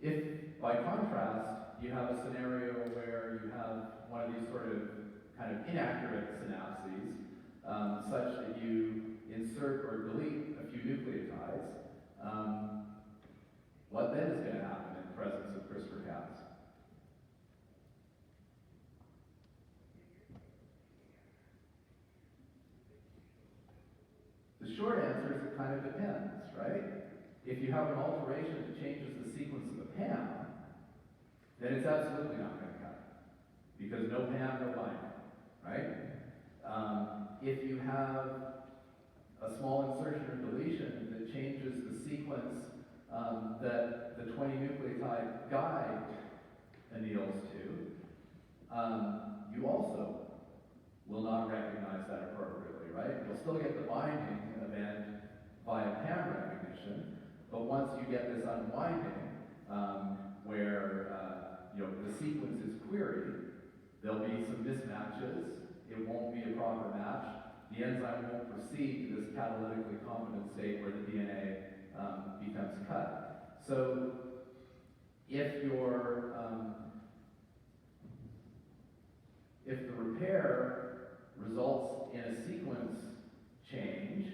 If, by contrast, you have a scenario where you have one of these sort of kind of inaccurate synapses, such that you insert or delete a few nucleotides, what then is going to happen in the presence of CRISPR-Cas? The short answer is it kind of depends, right? If you have an alteration that changes the sequence of the PAM, then it's absolutely not going to cut, because no PAM, no binding, right? If you have a small insertion or deletion that changes the sequence that the 20 nucleotide guide anneals to, you also will not recognize that appropriately, right? You'll still get the binding event via PAM recognition, but once you get this unwinding, where the sequence is queried, there'll be some mismatches. It won't be a proper match. The enzyme won't proceed to this catalytically competent state where the DNA becomes cut. So if the repair results in a sequence change,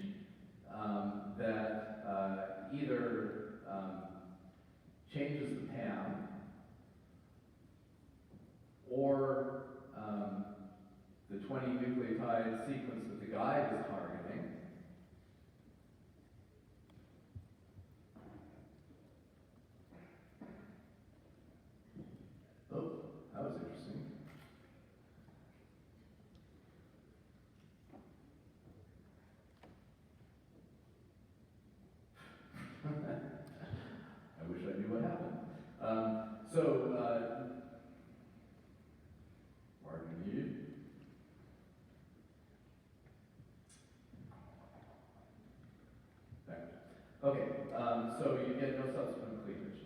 20 nucleotide sequence that the guide is targeting. Oh, that was interesting. I wish I knew what happened. Margin muted. There. Okay, so you get no subsequent cleavage.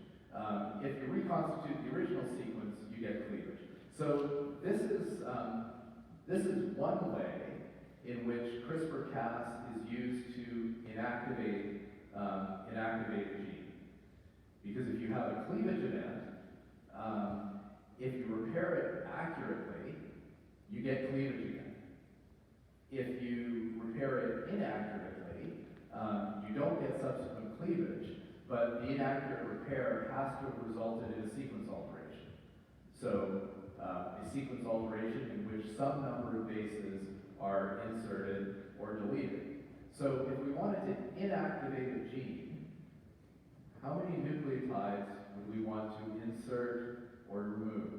If you reconstitute the original sequence, you get cleavage. So this is one way in which CRISPR-Cas is used to inactivate a gene. Because if you have a cleavage event, if you repair it accurately, you get cleavage again. If you repair it inaccurately, you don't get subsequent cleavage, but the inaccurate repair has to have resulted in a sequence alteration. So a sequence alteration in which some number of bases are inserted or deleted. So if we wanted to inactivate a gene, how many nucleotides would we want to insert or remove?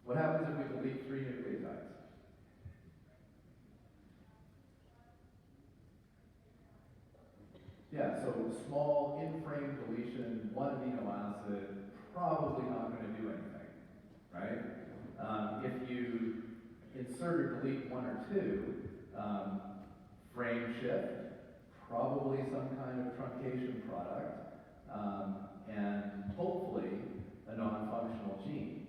What happens if we delete 3 nucleotides? Yeah, so small in-frame deletion, 1 amino acid, probably not going to do anything, right? If you insert or delete 1 or 2, frame shift, probably some kind of truncation product, and hopefully a non-functional gene.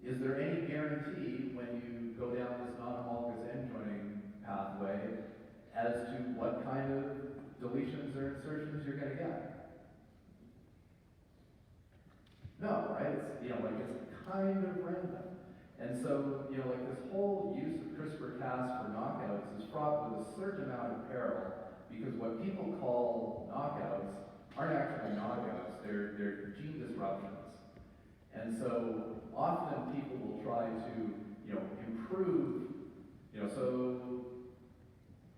Is there any guarantee when you go down this non-homologous end joining pathway as to what kind of deletions or insertions you're going to get? No, right? It's kind of random. And so, this whole use of CRISPR-Cas for knockouts is fraught with a certain amount of peril, because what people call knockouts aren't actually knockouts, they're gene disruptions. And so often people will try to, improve, so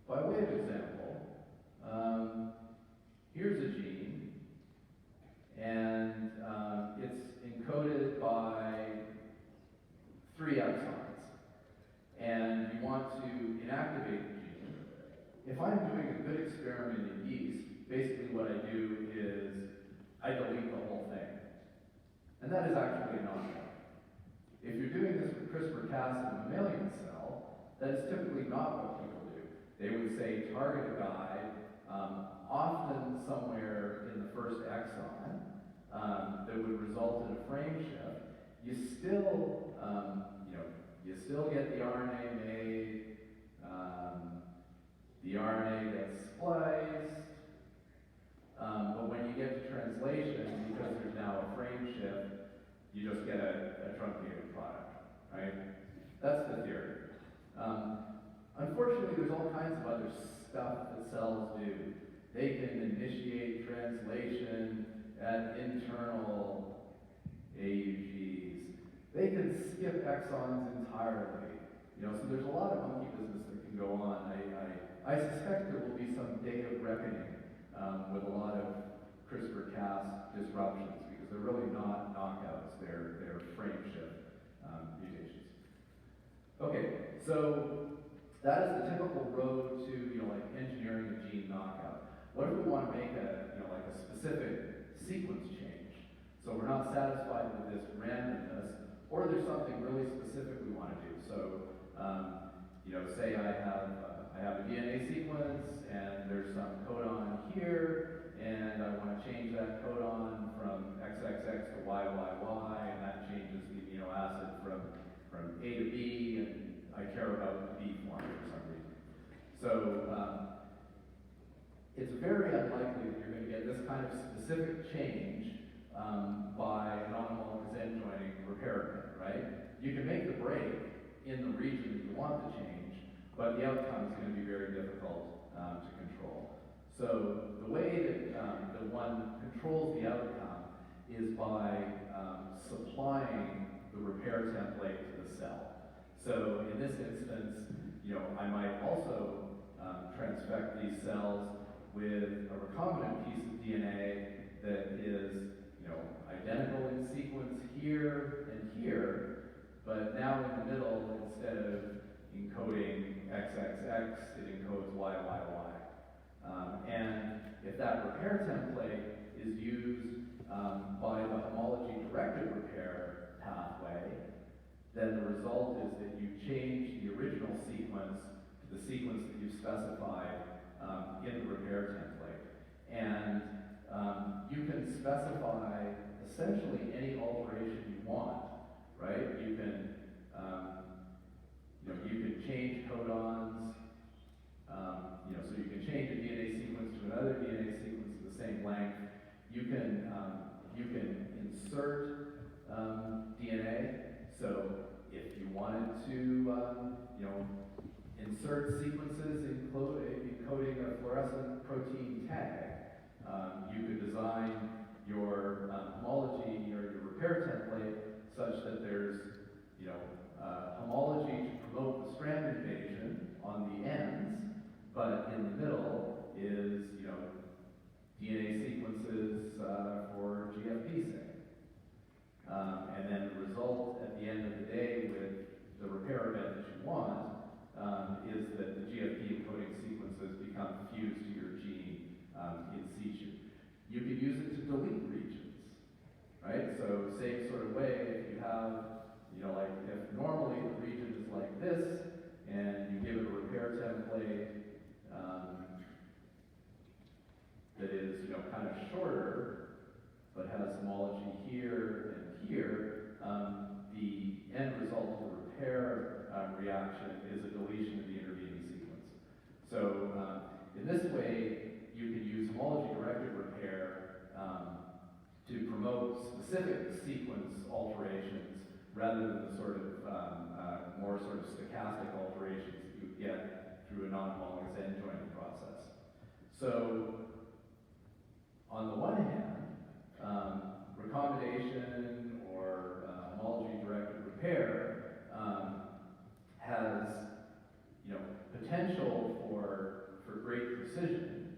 by way of example, here's a gene, and it's encoded by 3 exons, and you want to inactivate the gene. If I'm doing a good experiment in yeast, basically what I do is I delete the whole thing. And that is actually a knockout. If you're doing this with CRISPR-Cas in a mammalian cell, that is typically not what people do. They would say target a guide, often somewhere in the first exon, that would result in a frame shift. You still get the RNA made, the RNA gets spliced, but when you get to translation, because there's now a frame shift, you just get a truncated product, right? That's the theory. Unfortunately, there's all kinds of other stuff that cells do. They can initiate translation at internal AUGs. They can skip exons entirely. So there's a lot of monkey business that can go on. I suspect there will be some day of reckoning with a lot of CRISPR-Cas disruptions, because they're really not knockouts, they're frame shift mutations. Okay, so that is the typical road to engineering a gene knockout. What if we want to make a specific sequence change? So we're not satisfied with this randomness, or there's something really specific we want to do. So say I have a DNA sequence, and there's some codon here, and I want to change that codon from XXX to YYY, and that changes the amino acid from A to B, and I care about the B form for some reason. So it's very unlikely that you're going to get this kind of specific change by a non-homologous end joining repair event, right? You can make the break in the region that you want to change, but the outcome is going to be very difficult to control. So the way that one controls the outcome is by supplying the repair template to the cell. So in this instance, I might also transfect these cells with a recombinant piece of DNA that is, identical in sequence here and here, but now in the middle, instead of encoding XXX, it encodes YYY. And if that repair template is used by the homology-directed repair pathway, then the result is that you change the original sequence to the sequence that you've specified in the repair template. And you can specify essentially any alteration you want, right? You can, you can change codons, so you can change a DNA sequence to another DNA sequence of the same length. You can insert DNA. So if you wanted to, insert sequences encoding a fluorescent protein tag, you could design your homology or your repair template such that there's, homology to promote the strand invasion on the ends, but in the middle is, DNA sequences for GFP sake. And then the result at the end of the day with the repair event that you want is that the GFP encoding sequences become fused to your gene in situ. You could use it to delete regions, right? So same sort of way, if you have, like if normally the region is like this, and you give it a repair template that is, kind of shorter, but has homology here and here, the end result of the repair reaction is a deletion of the intervening sequence. So in this way, you can use homology-directed repair to promote specific sequence alterations rather than the sort of more sort of stochastic alterations that you get through a non-homologous end joining process. So on the one hand, recombination or homology-directed repair has potential for great precision,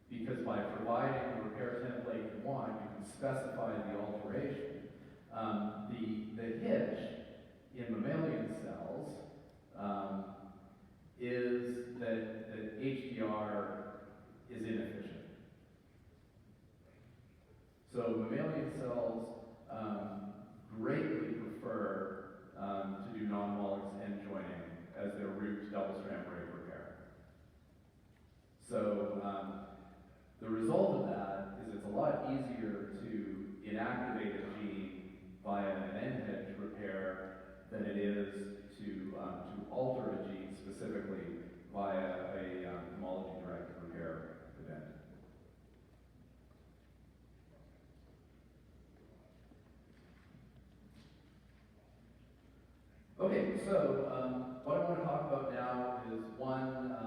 because by providing the repair template you want, you can specify the alteration. The hitch in mammalian cells is that HDR is inefficient. So mammalian cells greatly prefer to do non-homologous end joining as their root double-strand break repair. So the result of that is it's a lot easier to inactivate a gene via an end hedge repair than it is to alter a gene specifically via a homology-directed repair event. Okay, so what I want to talk about now is one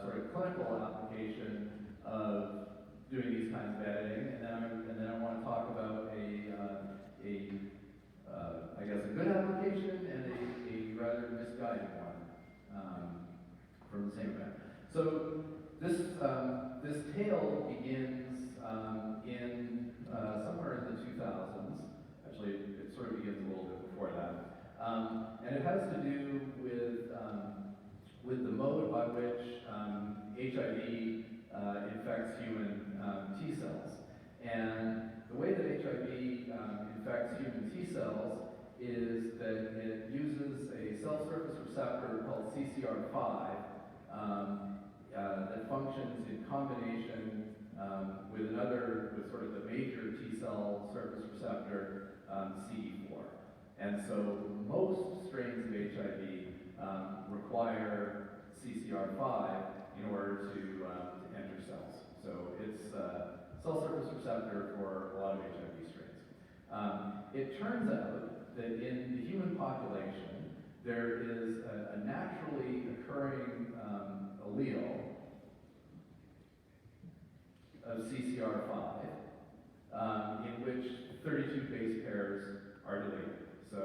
sort of clinical application of doing these kinds of editing, and then I want to talk about I guess a good application and a rather misguided one from the same event. So this tale begins in somewhere in the 2000s. Actually, it sort of begins a little bit before that. And it has to do with the mode by which HIV infects human T cells. And the way that HIV infects human T cells is that it uses a cell surface receptor called CCR5 that functions in combination with sort of the major T cell surface receptor, CD4. And so most strains of HIV require CCR5 in order to enter cells. So it's cell surface receptor for a lot of HIV strains. It turns out that in the human population, there is a naturally occurring allele of CCR5 in which 32 base pairs are deleted. So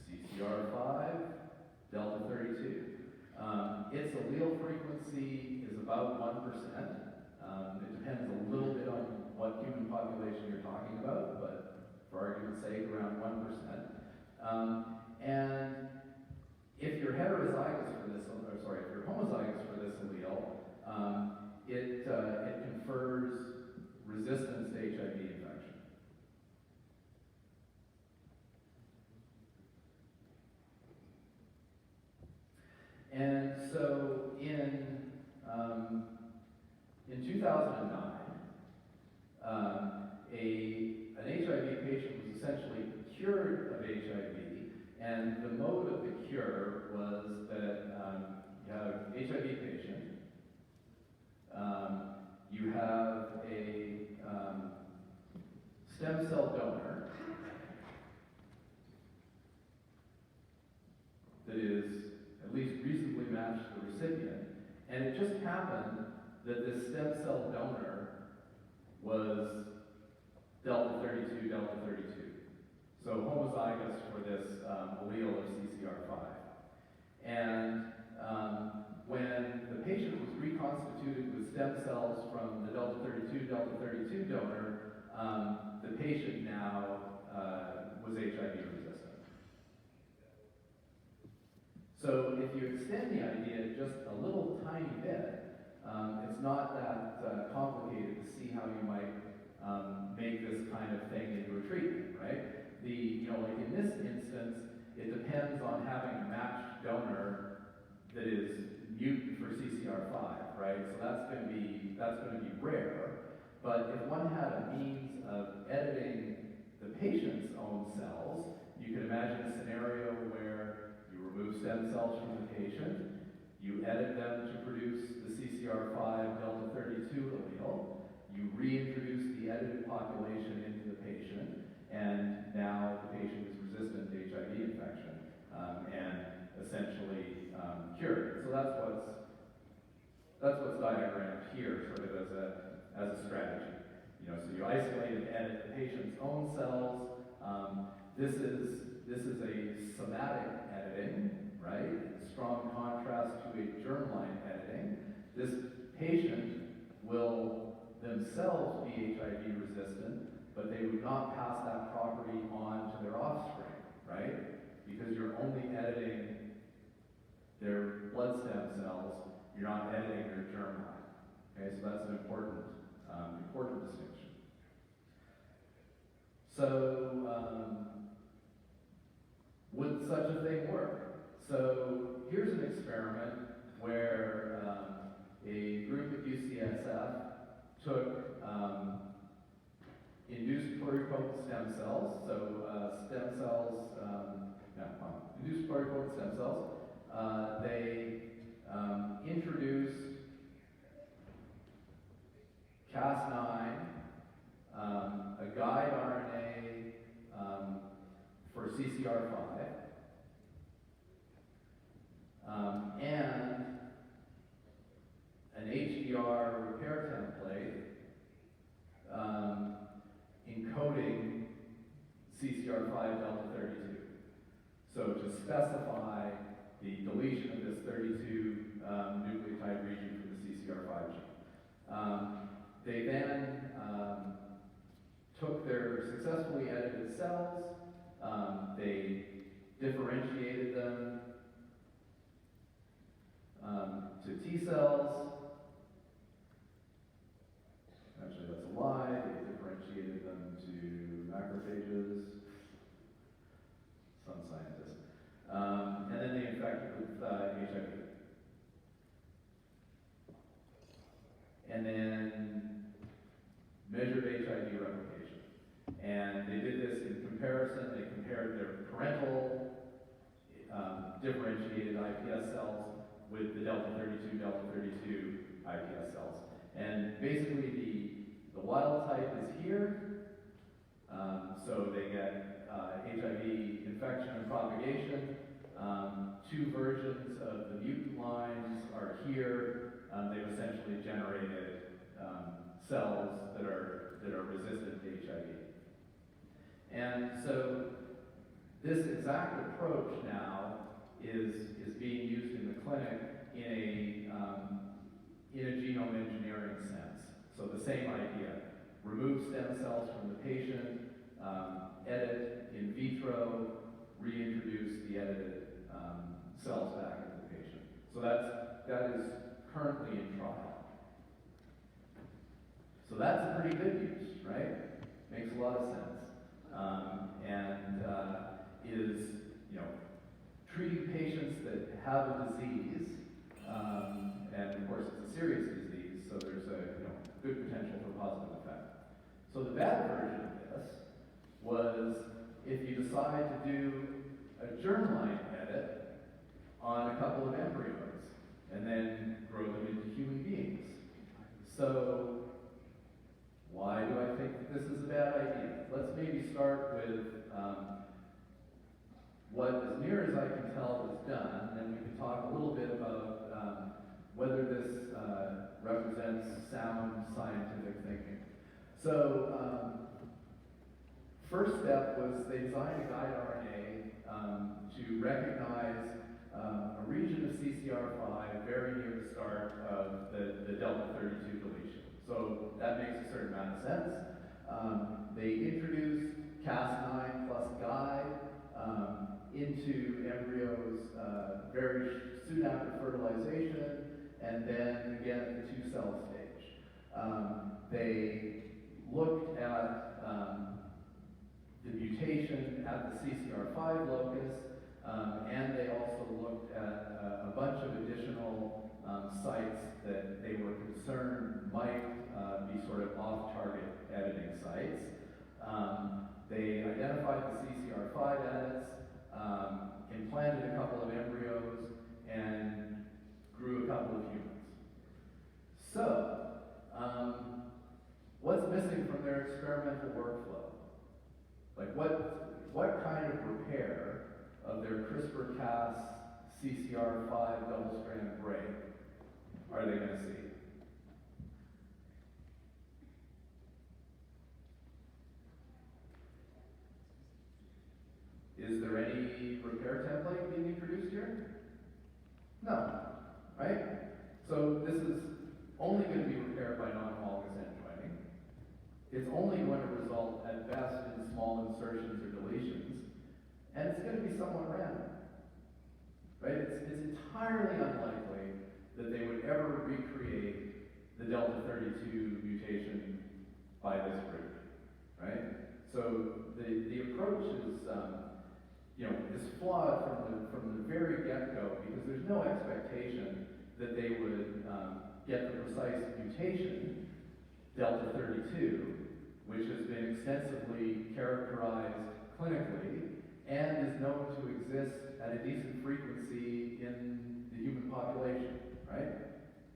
CCR5, delta 32. Its allele frequency is about 1%. It depends a little bit on what human population you're talking about, but for argument's sake, around 1%. And if you're heterozygous for this, or sorry, if you're homozygous for this allele, it confers resistance to HIV infection. And so in 2009, an HIV patient was essentially cured of HIV, and the mode of the cure was that you have an HIV patient, you have a stem cell donor that is at least reasonably matched to the recipient, and it just happened that this stem cell donor was delta 32, delta 32. So homozygous for this allele of CCR5. And when the patient was reconstituted with stem cells from the delta 32, delta 32 donor, the patient now was HIV resistant. So if you extend the idea just a little tiny bit, it's not that complicated to see how you might make this kind of thing into a treatment, right? Like in this instance, it depends on having a matched donor that is mutant for CCR5, right? So that's going to be rare. But if one had a means of editing the patient's own cells, you could imagine a scenario where you remove stem cells from the patient, you edit them to produce the CCR5 delta 32 allele, you reintroduce the edited population into the patient, and now the patient is resistant to HIV infection and essentially cured. So that's what's diagrammed here, sort of as a strategy. So you isolate and edit the patient's own cells. This is a somatic editing, right? In strong contrast to a germline editing. This patient will themselves be HIV resistant, but they would not pass that property on to their offspring, right? Because you're only editing their blood stem cells, you're not editing their germline. Okay, so that's an important distinction. So, would such a thing work? So here's an experiment where a group at UCSF took induced pluripotent stem cells, induced pluripotent stem cells. They introduced Cas9, a guide RNA for CCR5, and an HDR repair template encoding CCR5 delta 32. So to specify the deletion of this 32 nucleotide region from the CCR5 gene. They then took their successfully edited cells, they differentiated them to T cells. Actually, that's a lie. They differentiated them to macrophages. Some scientists. And then they infected with HIV. And then measured HIV replication. And they did this in comparison. They compared their parental differentiated iPS cells with the delta 32, delta 32 iPS cells. And basically the wild type is here, so they get HIV infection and propagation. Two versions of the mutant lines are here. They've essentially generated cells that are resistant to HIV. And so this exact approach now is being used in the clinic in a genome engineering sense. So the same idea: remove stem cells from the patient, edit in vitro, reintroduce the edited cells back into the patient. So that is currently in trial. So that's a pretty good use, right? Makes a lot of sense. Is, you know, treating patients that have a disease, and of course it's a serious disease, so there's a good potential for positive effect. So the bad version of this was if you decide to do a germline edit on a couple of embryos and then grow them into human beings. So why do I think that this is a bad idea? Let's maybe start with what, as near as I can tell, was done, and then we can talk a little bit about whether this represents sound scientific thinking. So, first step was they designed a guide RNA to recognize a region of CCR5 very near the start of the delta 32 deletion. So that makes a certain amount of sense. They introduced Cas9 plus guide into embryos very soon after fertilization, and then again at the 2-cell stage. They looked at the mutation at the CCR5 locus, and they also looked at a bunch of additional sites that they were concerned might be sort of off-target editing sites. They identified the CCR5 edits, implanted a couple of embryos, and grew a couple of humans. So, what's missing from their experimental workflow? Like what kind of repair of their CRISPR-Cas CCR5 double-strand break are they going to see? Is there any repair template being introduced here? No, right? So this is only going to be repaired by non-homologous end joining. It's only going to result at best in small insertions or deletions, and it's going to be somewhat random, right? It's entirely unlikely that they would ever recreate the delta 32 mutation by this route, right? So the approach is is flawed from the very get-go, because there's no expectation that they would get the precise mutation, delta 32, which has been extensively characterized clinically and is known to exist at a decent frequency in the human population, right?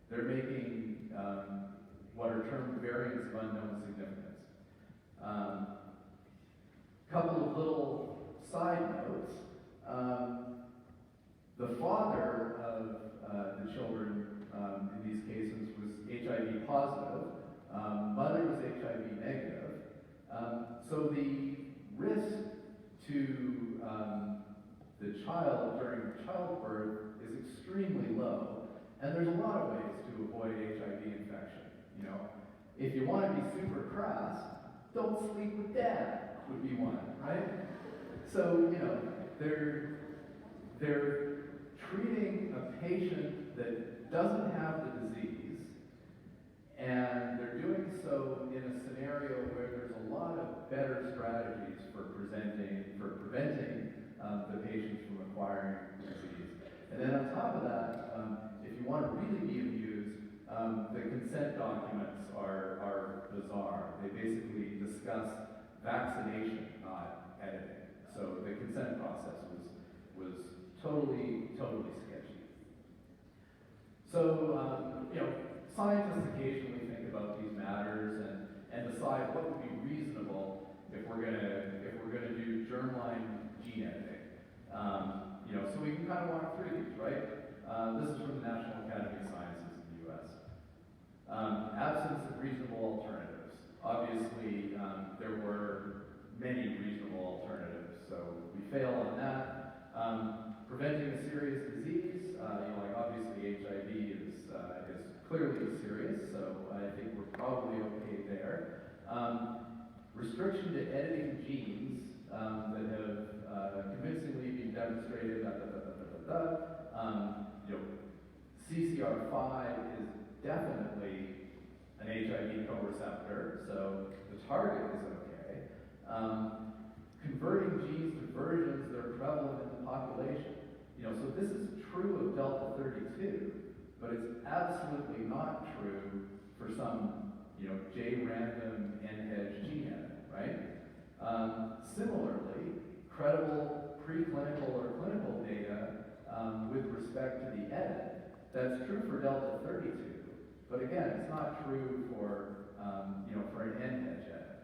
They're making what are termed variants of unknown significance. Couple of little side notes. The father of the children in these cases was HIV positive. Mother was HIV negative. So the risk to the child during childbirth is extremely low, and there's a lot of ways to avoid HIV infection. If you want to be super crass, don't sleep with dad would be one, right? So they're treating a patient that doesn't have the disease, and they're doing so in a scenario where there's a lot of better strategies for preventing the patients from acquiring the disease. And then on top of that, if you want to really be amused, the consent documents are bizarre. They basically discuss vaccination, not editing. So the consent process was totally sketchy. So, scientists occasionally think about these matters and decide what would be reasonable if we're gonna do germline gene editing. So we can kind of walk through these, right? This is from the National Academy of Sciences in the U.S. Absence of reasonable alternatives. Obviously, there were many reasonable alternatives, so we fail on that. Preventing a serious disease, like obviously HIV is clearly serious, so I think we're probably okay there. Restriction to editing genes that have convincingly been demonstrated, CCR5 is definitely an HIV co-receptor, so the target is okay. Converting genes to versions that are prevalent in the population. So this is true of Delta 32, but it's absolutely not true for some, J-random N-hedge gene edit, right? Similarly, credible preclinical or clinical data with respect to the edit, that's true for Delta 32, but again, it's not true for, for an N-hedge edit.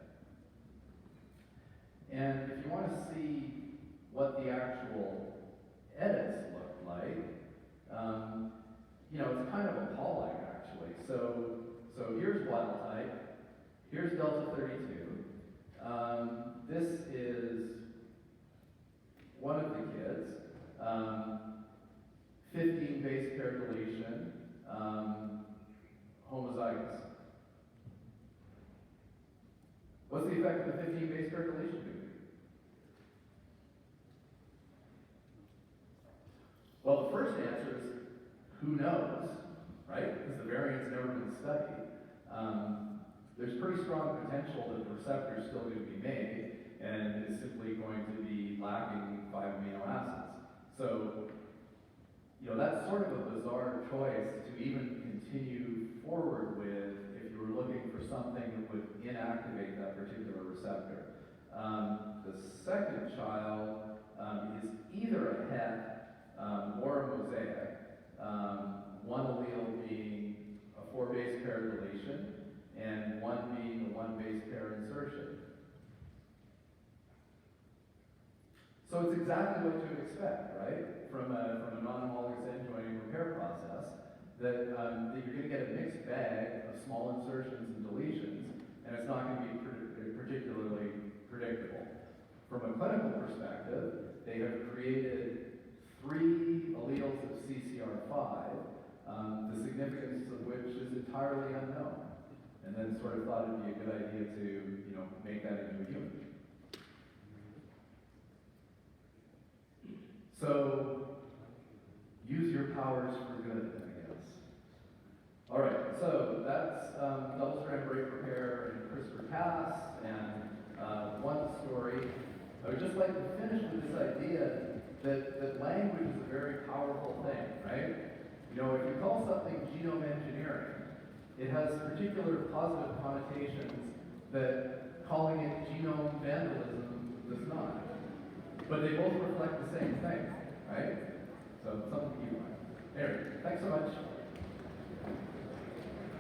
And if you want to see what the actual edits look like, it's kind of appalling actually. So here's wild type, here's Delta 32. This is one of the kids, 15 base pair deletion, homozygous. What's the effect of the 15 base pair deletion going to be? Well, the first answer is, who knows, right? Because the variant's never been studied. There's pretty strong potential that the receptor is still going to be made and is simply going to be lacking 5 amino acids. So, that's sort of a bizarre choice to even continue forward with if you were looking for something that would inactivate that particular receptor. The second child is either a het or a mosaic, one allele being a 4 base pair deletion, and one being a 1 base pair insertion. So it's exactly what you would expect, right? From a non-homologous end joining repair process, that you're going to get a mixed bag of small insertions and deletions, and it's not going to be particularly predictable. From a clinical perspective, they have created 3 alleles of CCR5, the significance of which is entirely unknown. And then sort of thought it'd be a good idea to, make that into a human. So, use your powers for good, I guess. All right, so that's double-strand break repair and CRISPR-Cas, and one story. I would just like to finish with this idea that language is a very powerful thing, right? If you call something genome engineering, it has particular positive connotations that calling it genome vandalism does not. But they both reflect the same thing, right? So something to keep in mind. Anyway, thanks so much.